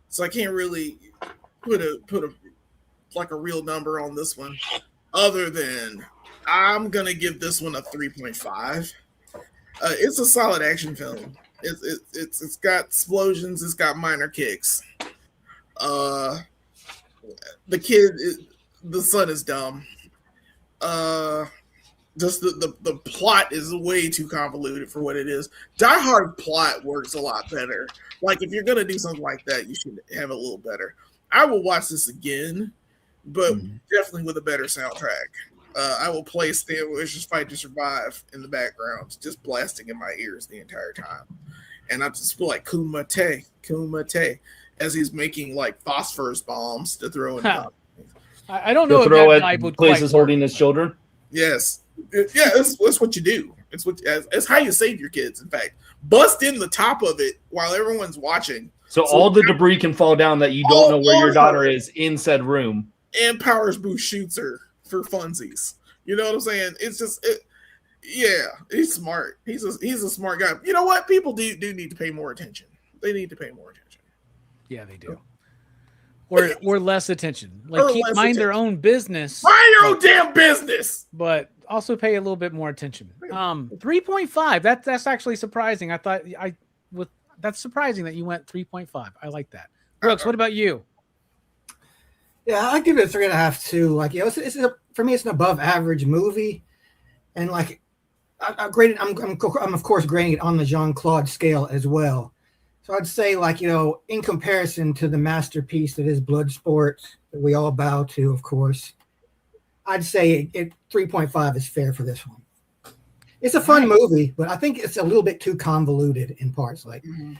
So I can't really put a real number on this one, other than I'm gonna give this one a 3.5. It's a solid action film. It's got explosions. It's got minor kicks. The son is dumb. Just the plot is way too convoluted for what it is. Die Hard plot works a lot better. Like, if you're gonna do something like that, you should have it a little better. I will watch this again, but definitely with a better soundtrack. I will play Stan Wish's Fight to Survive in the background, just blasting in my ears the entire time. And I just feel like Kumite, as he's making like phosphorus bombs to throw in. I don't know if throw that at type would places quite holding his children. Yes. Yeah, that's what you do. It's how you save your kids, in fact. Bust in the top of it while everyone's watching. So all the debris can fall down that you don't know where your daughter is in said room. And Powers Booth shoots her for funsies. You know what I'm saying? It's just, he's smart. He's a smart guy. You know what? People do need to pay more attention. They need to pay more attention. Yeah, they do. Or less attention. Like, mind their own business. Mind your own damn business. But also pay a little bit more attention. 3.5. That's actually surprising. I thought that's surprising that you went 3.5. I like that. Brooks, what about you? Yeah, I give it a 3.5 too. Like, for me, it's an above average movie, and like, I'm of course grading it on the Jean-Claude scale as well. So I'd say, like, in comparison to the masterpiece that is Bloodsport, that we all bow to, of course, I'd say 3.5 is fair for this one. It's a fun movie, but I think it's a little bit too convoluted in parts. Like Mhm.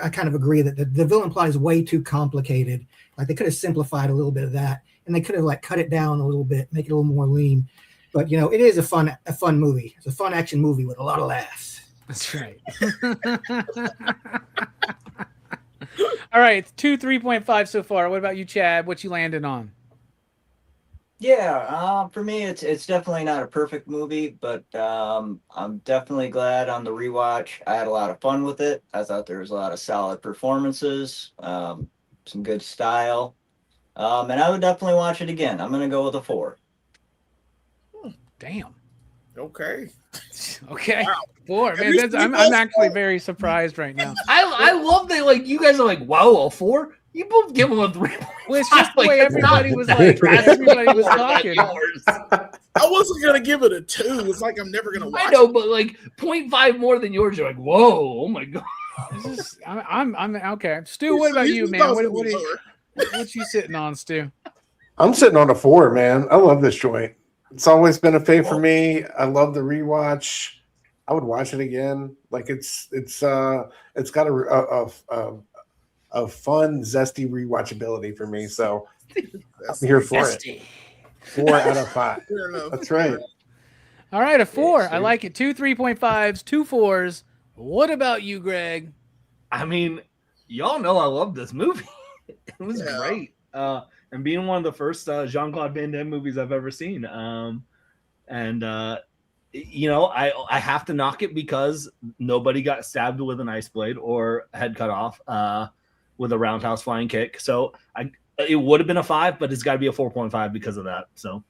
I kind of agree that the villain plot is way too complicated. Like they could have simplified a little bit of that, and they could have like cut it down a little bit, make it a little more lean. But it is a fun movie. It's a fun action movie with a lot of laughs. That's right. All right, 3.5 so far. What about you, Chad? What you landing on? Yeah, for me, it's definitely not a perfect movie, but I'm definitely glad on the rewatch. I had a lot of fun with it. I thought there was a lot of solid performances, some good style, and I would definitely watch it again. I'm gonna go with a 4. Damn. Okay. Okay. Wow. 4. Have Man, you that's, seen I'm those? actually very surprised right now. I love that. Like you guys are like, wow, a 4. You both give him a 3. Well, it's just the Like, way that's everybody not was like, everybody was more than talking. yours. I wasn't gonna give it a 2. It's like I'm never gonna watch I know, it. but like 0.5 more than yours. You're like, whoa, oh my god. This is, I'm okay. Stu, what about you, man? What you sitting on, Stu? I'm sitting on a 4, man. I love this joint. It's always been a fave for me. I love the rewatch. I would watch it again. Like it's got a fun, zesty rewatchability for me. So I'm here for it. 4 out of 5. Fair enough. That's right. All right, a 4. Yeah, I like it. 2 3.5s, 2 4s. What about you, Greg? I mean, y'all know I love this movie. It was Yeah. great. And being one of the first Jean-Claude Van Damme movies I've ever seen. I have to knock it because nobody got stabbed with an ice blade or head cut off with a roundhouse flying kick. So it would have been a 5, but it's got to be a 4.5 because of that. So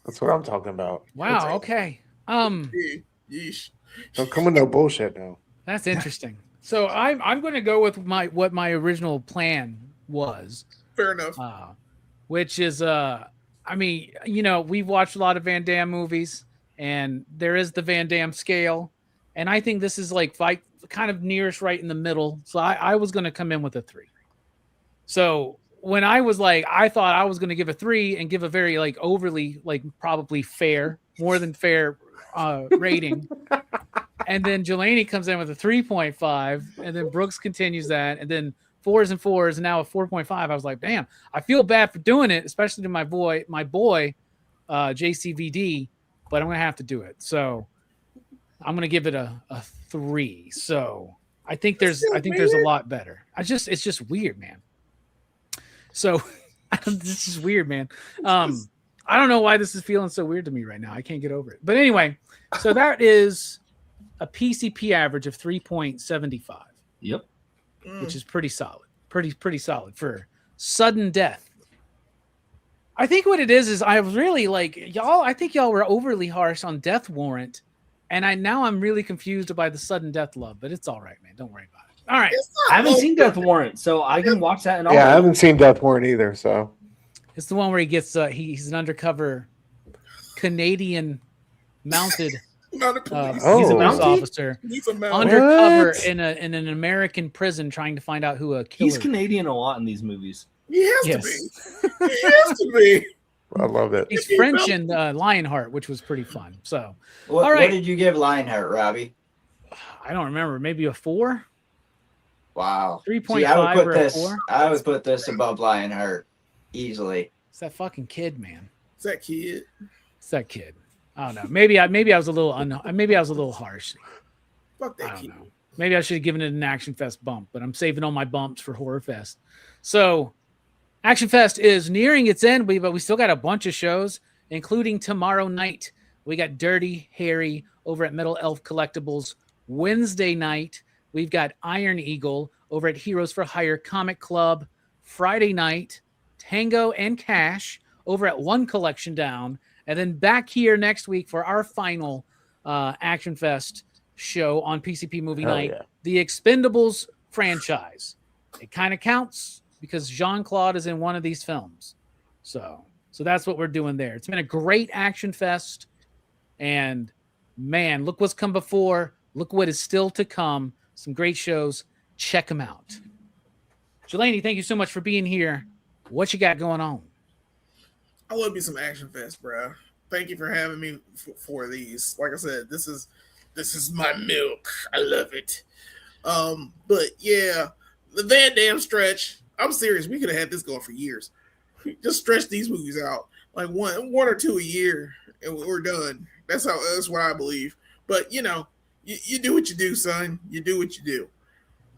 That's what I'm talking about. Wow, okay. Yeesh. Don't come with no bullshit now. That's interesting. So I'm going to go with what my original plan was, Fair enough. which is we've watched a lot of Van Damme movies, and there is the Van Damme scale, and I think this is like kind of nearest right in the middle. So I was going to come in with a 3. So when I was like, I thought I was going to give a 3 and give a very like overly like probably fair, more than fair rating. And then Jelani comes in with a 3.5, and then Brooks continues that, and then 4s and 4s, and now a 4.5. I was like, damn, I feel bad for doing it, especially to my boy, JCVD, but I'm gonna have to do it. So I'm gonna give it a 3. So I think there's a lot better. It's just weird, man. So this is weird, man. I don't know why this is feeling so weird to me right now. I can't get over it. But anyway, so that is a PCP average of 3.75. yep. Which is pretty solid. Pretty solid for sudden death. I think what it is I was really like y'all. I think y'all were overly harsh on Death Warrant, and I'm really confused by the sudden death love. But it's all right, man. Don't worry about it. All right, I haven't seen Death Warrant, so I can watch that and all. Yeah, I haven't seen Death Warrant either. So it's the one where he gets he's an undercover Canadian mounted. Not a police. He's a Oh. police officer He's a man. undercover What? in an American prison trying to find out who a killer. He's Canadian a lot in these movies. He has Yes. to be. He has to be. I love it. He's French in Lionheart, which was pretty fun. So What, all right. what did you give Lionheart, Robbie? I don't remember. Maybe a 4, Wow. 3.5 See, I would or put a this. 4. I would put this above Lionheart easily. It's that fucking kid, man. It's that kid. It's that kid. I don't know. Maybe I was a little harsh. Fuck I that don't kid. know. Maybe I should have given it an Action Fest bump, but I'm saving all my bumps for Horror Fest. So Action Fest is nearing its end, but we still got a bunch of shows, including tomorrow night. We got Dirty Harry over at Metal Elf Collectibles. Wednesday night, we've got Iron Eagle over at Heroes for Hire Comic Club. Friday night, Tango and Cash over at One Collection Down. And then back here next week for our final Action Fest show on PCP Movie Hell Night, yeah. the Expendables franchise. It kind of counts because Jean-Claude is in one of these films. So that's what we're doing there. It's been a great Action Fest. And man, look what's come before. Look what is still to come. Some great shows. Check them out. Jelani, thank you so much for being here. What you got going on? I love me some Action Fest, bro. Thank you for having me for these. Like I said, this is my milk. I love it. But yeah, the Van Damme stretch. I'm serious. We could have had this going for years. Just stretch these movies out like one or two a year, and we're done. That's what I believe. But you do what you do, son. You do what you do.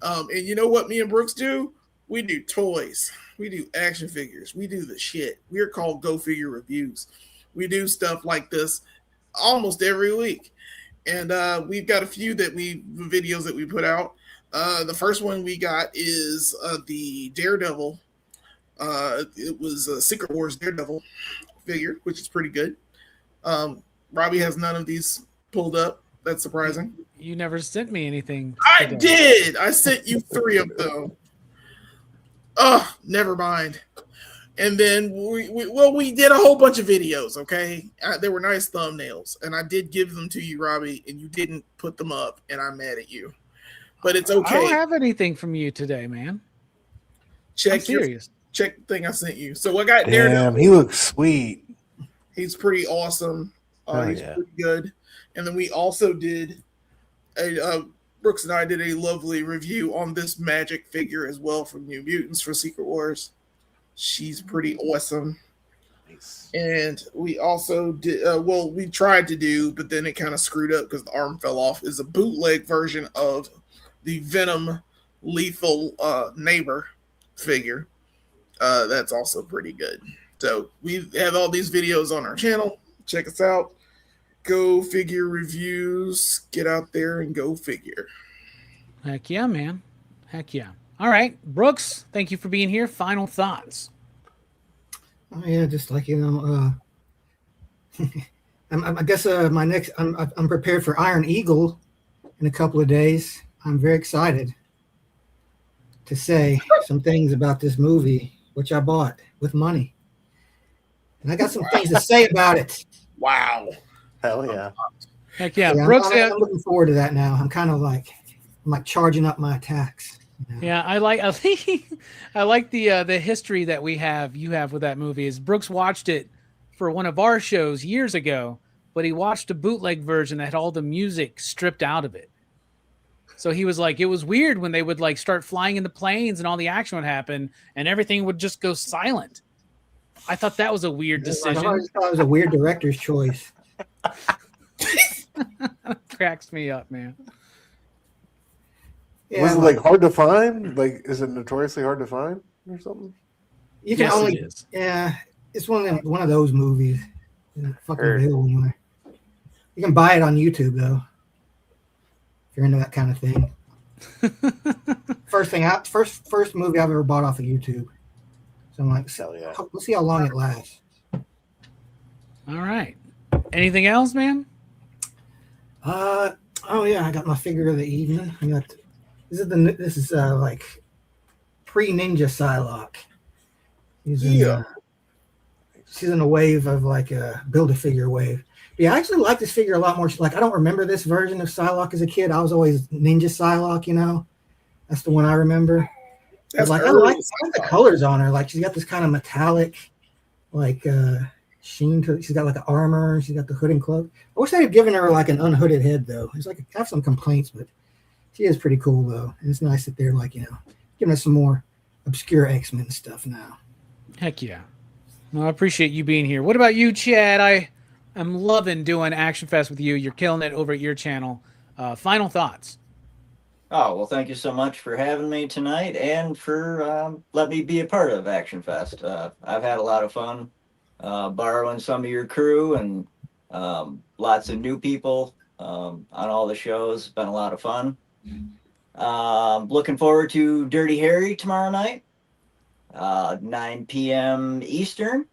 And you know what me and Brooks do? We do toys. We do action figures. We do the shit. We're called Go Figure Reviews. We do stuff like this almost every week. And we've got a few videos that we put out. The first one we got is the Daredevil. It was a Secret Wars Daredevil figure, which is pretty good. Robbie has none of these pulled up. That's surprising. You never sent me anything. I did. I sent you 3 of them. Oh, never mind. And then we did a whole bunch of videos. Okay, they were nice thumbnails, and I did give them to you, Robbie, and you didn't put them up, and I'm mad at you. But it's okay. I don't have anything from you today, man. Check the thing I sent you. So I got Daredevil. Damn, he looks sweet. He's pretty awesome. He's pretty good. And then we also did Brooks and I did a lovely review on this magic figure as well from New Mutants for Secret Wars. She's pretty awesome. Nice. And we also did, we tried to do, but then it kind of screwed up because the arm fell off, is a bootleg version of the Venom Lethal Neighbor figure. That's also pretty good. So we have all these videos on our channel. Check us out. Go Figure Reviews. Get out there and go figure. Heck yeah, man. Heck yeah. All right, Brooks, thank you for being here. Final thoughts. Oh yeah, just like I guess my next. I'm prepared for Iron Eagle in a couple of days. I'm very excited to say some things about this movie, which I bought with money, and I got some things to say about it. Wow. Hell yeah. Heck yeah. Yeah, Brooks, I'm looking forward to that now. I'm kind of like charging up my attacks. You know? Yeah, I like the history that you have with that movie. Is Brooks watched it for one of our shows years ago, but he watched a bootleg version that had all the music stripped out of it. So he was like, it was weird when they would like start flying in the planes and all the action would happen and everything would just go silent. I thought that was a weird decision. I always thought it was a weird director's choice. Cracks me up, man. Yeah, Was it like hard to find? Like, is it notoriously hard to find or something? you can Yes, only, it is. yeah, it's one of those movies. It's fucking available anywhere. You can buy it on YouTube though, if you're into that kind of thing. First movie I've ever bought off of YouTube. So I'm like, Hell yeah. let's see how long it lasts. All right. Anything else, man? Oh yeah, I got my figure of the evening. This is like pre-Ninja Psylocke. She's in a wave of like a build-a-figure wave. Yeah, I actually like this figure a lot more. Like, I don't remember this version of Psylocke as a kid. I was always Ninja Psylocke, you know. That's the one I remember. That's Like, I early like the colors on her. Like, she's got this kind of metallic, like sheen to. She's got like an armor. She's got the hood and cloak. I wish they had given her like an unhooded head though. It's like I have some complaints, but she is pretty cool though. And it's nice that they're like, you know, giving us some more obscure X-Men stuff now. Heck yeah. Well, I appreciate you being here. What about you, Chad? I'm loving doing Actionfest with you. You're killing it over at your channel. Final thoughts. Oh, well, thank you so much for having me tonight and for letting me be a part of Actionfest. I've had a lot of fun borrowing some of your crew and lots of new people on all the shows. It's been a lot of fun. Looking forward to Dirty Harry tomorrow night, 9 p.m. Eastern.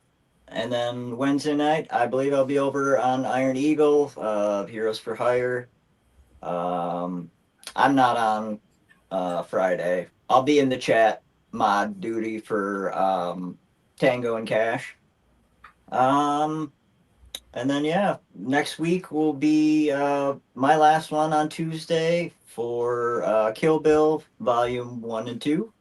And then Wednesday night, I believe I'll be over on Iron Eagle, Heroes for Hire. I'm not on Friday. I'll be in the chat mod duty for Tango and Cash. And then, yeah, next week will be my last one on Tuesday for Kill Bill Volume 1 and 2.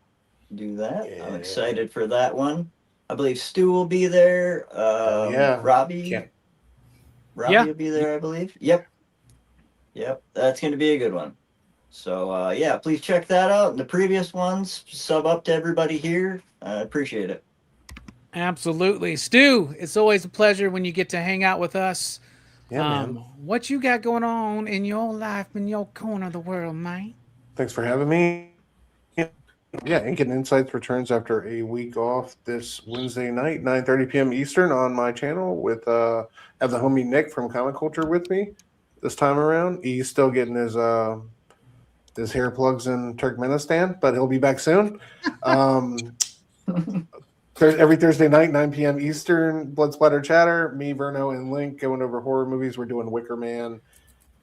Do that. Yeah. I'm excited for that one. I believe Stu will be there. Yeah. Robbie. Robbie Yeah. will be there, I believe. Yep. That's going to be a good one. So yeah, please check that out. And the previous ones, sub up to everybody here. I appreciate it. Absolutely. Stu, it's always a pleasure when you get to hang out with us. Yeah, man. What you got going on in your life, in your corner of the world, man? Thanks for having me. Yeah, Ink and Insights returns after a week off this Wednesday night, 9:30 p.m. Eastern on my channel with have the homie Nick from Comic Culture with me this time around. He's still getting his hair plugs in Turkmenistan, but he'll be back soon. Every Thursday night, 9 p.m. Eastern, Blood Splatter Chatter. Me, Verno, and Link going over horror movies. We're doing Wicker Man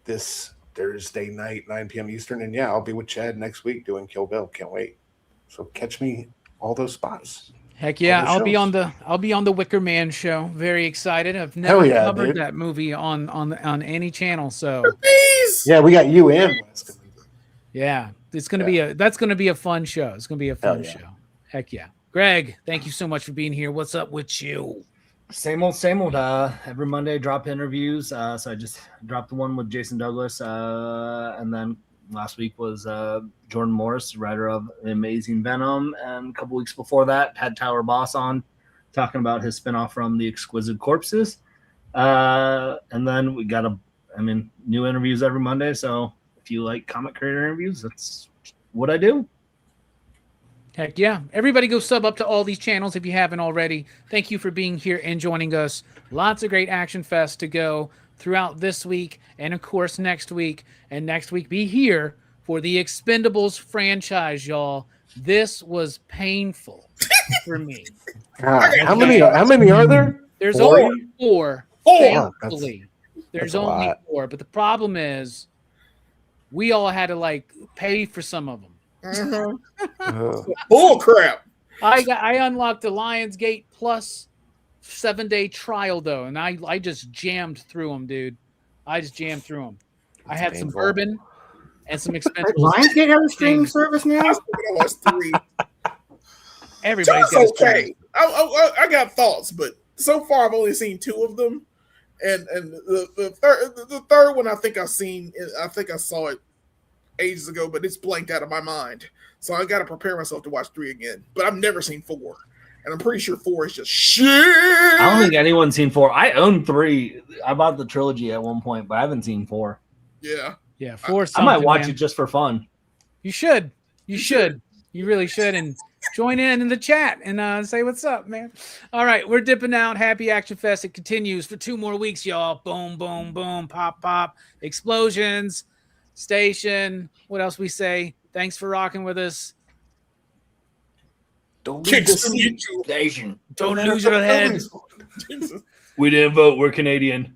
this Thursday night, 9 p.m. Eastern. And yeah, I'll be with Chad next week doing Kill Bill. Can't wait. So catch me all those spots. Heck yeah, All the I'll be on the Wicker Man show. Very excited. I've Hell never yeah, covered dude. that movie on any channel, so Please. Yeah, we got you and Wes. yeah, it's gonna be a fun show. It's gonna be a fun yeah. show. Heck yeah. Greg, thank you so much for being here. What's up with you? Same old, same old. Every Monday, drop interviews. So I just dropped the one with Jason Douglas, and then last week was Jordan Morris, writer of Amazing Venom, and a couple weeks before that, had Tyler Boss on, talking about his spinoff from The Exquisite Corpses. And then we got new interviews every Monday. So if you like comic creator interviews, that's what I do. Heck yeah. Everybody go sub up to all these channels if you haven't already. Thank you for being here and joining us. Lots of great Action Fest to go throughout this week and, of course, next week. And next week, be here for the Expendables franchise, y'all. This was painful for me. God, how many are there? There's Four? only four. Four. Thankfully. There's that's a only lot. four. But the problem is we all had to, pay for some of them. Bull crap. I unlocked the Lionsgate Plus 7-day trial though, and I just jammed through them, dude. I just jammed through them. I had some painful. bourbon and some expensive. Lionsgate have a streaming service now. I was thinking I was three. Everybody's Two got a is okay. stream. I got thoughts, but so far I've only seen two of them, and the third one I think I saw it ages ago, but it's blanked out of my mind. So I got to prepare myself to watch 3 again. But I've never seen 4, and I'm pretty sure 4 is just shit. I don't think anyone's seen 4. I own 3. I bought the trilogy at one point, but I haven't seen 4. Yeah. Yeah, four. I might something, watch man. it just for fun. You should. You should. You really should. And join in the chat and say what's up, man. All right, we're dipping out. Happy Action Fest. It continues for 2 more weeks, y'all. Boom, boom, boom, pop, pop, explosions, station. What else we say? Thanks for rocking with us. Don't Kicks from YouTube. Station. Don't lose your head. We didn't vote. We're Canadian.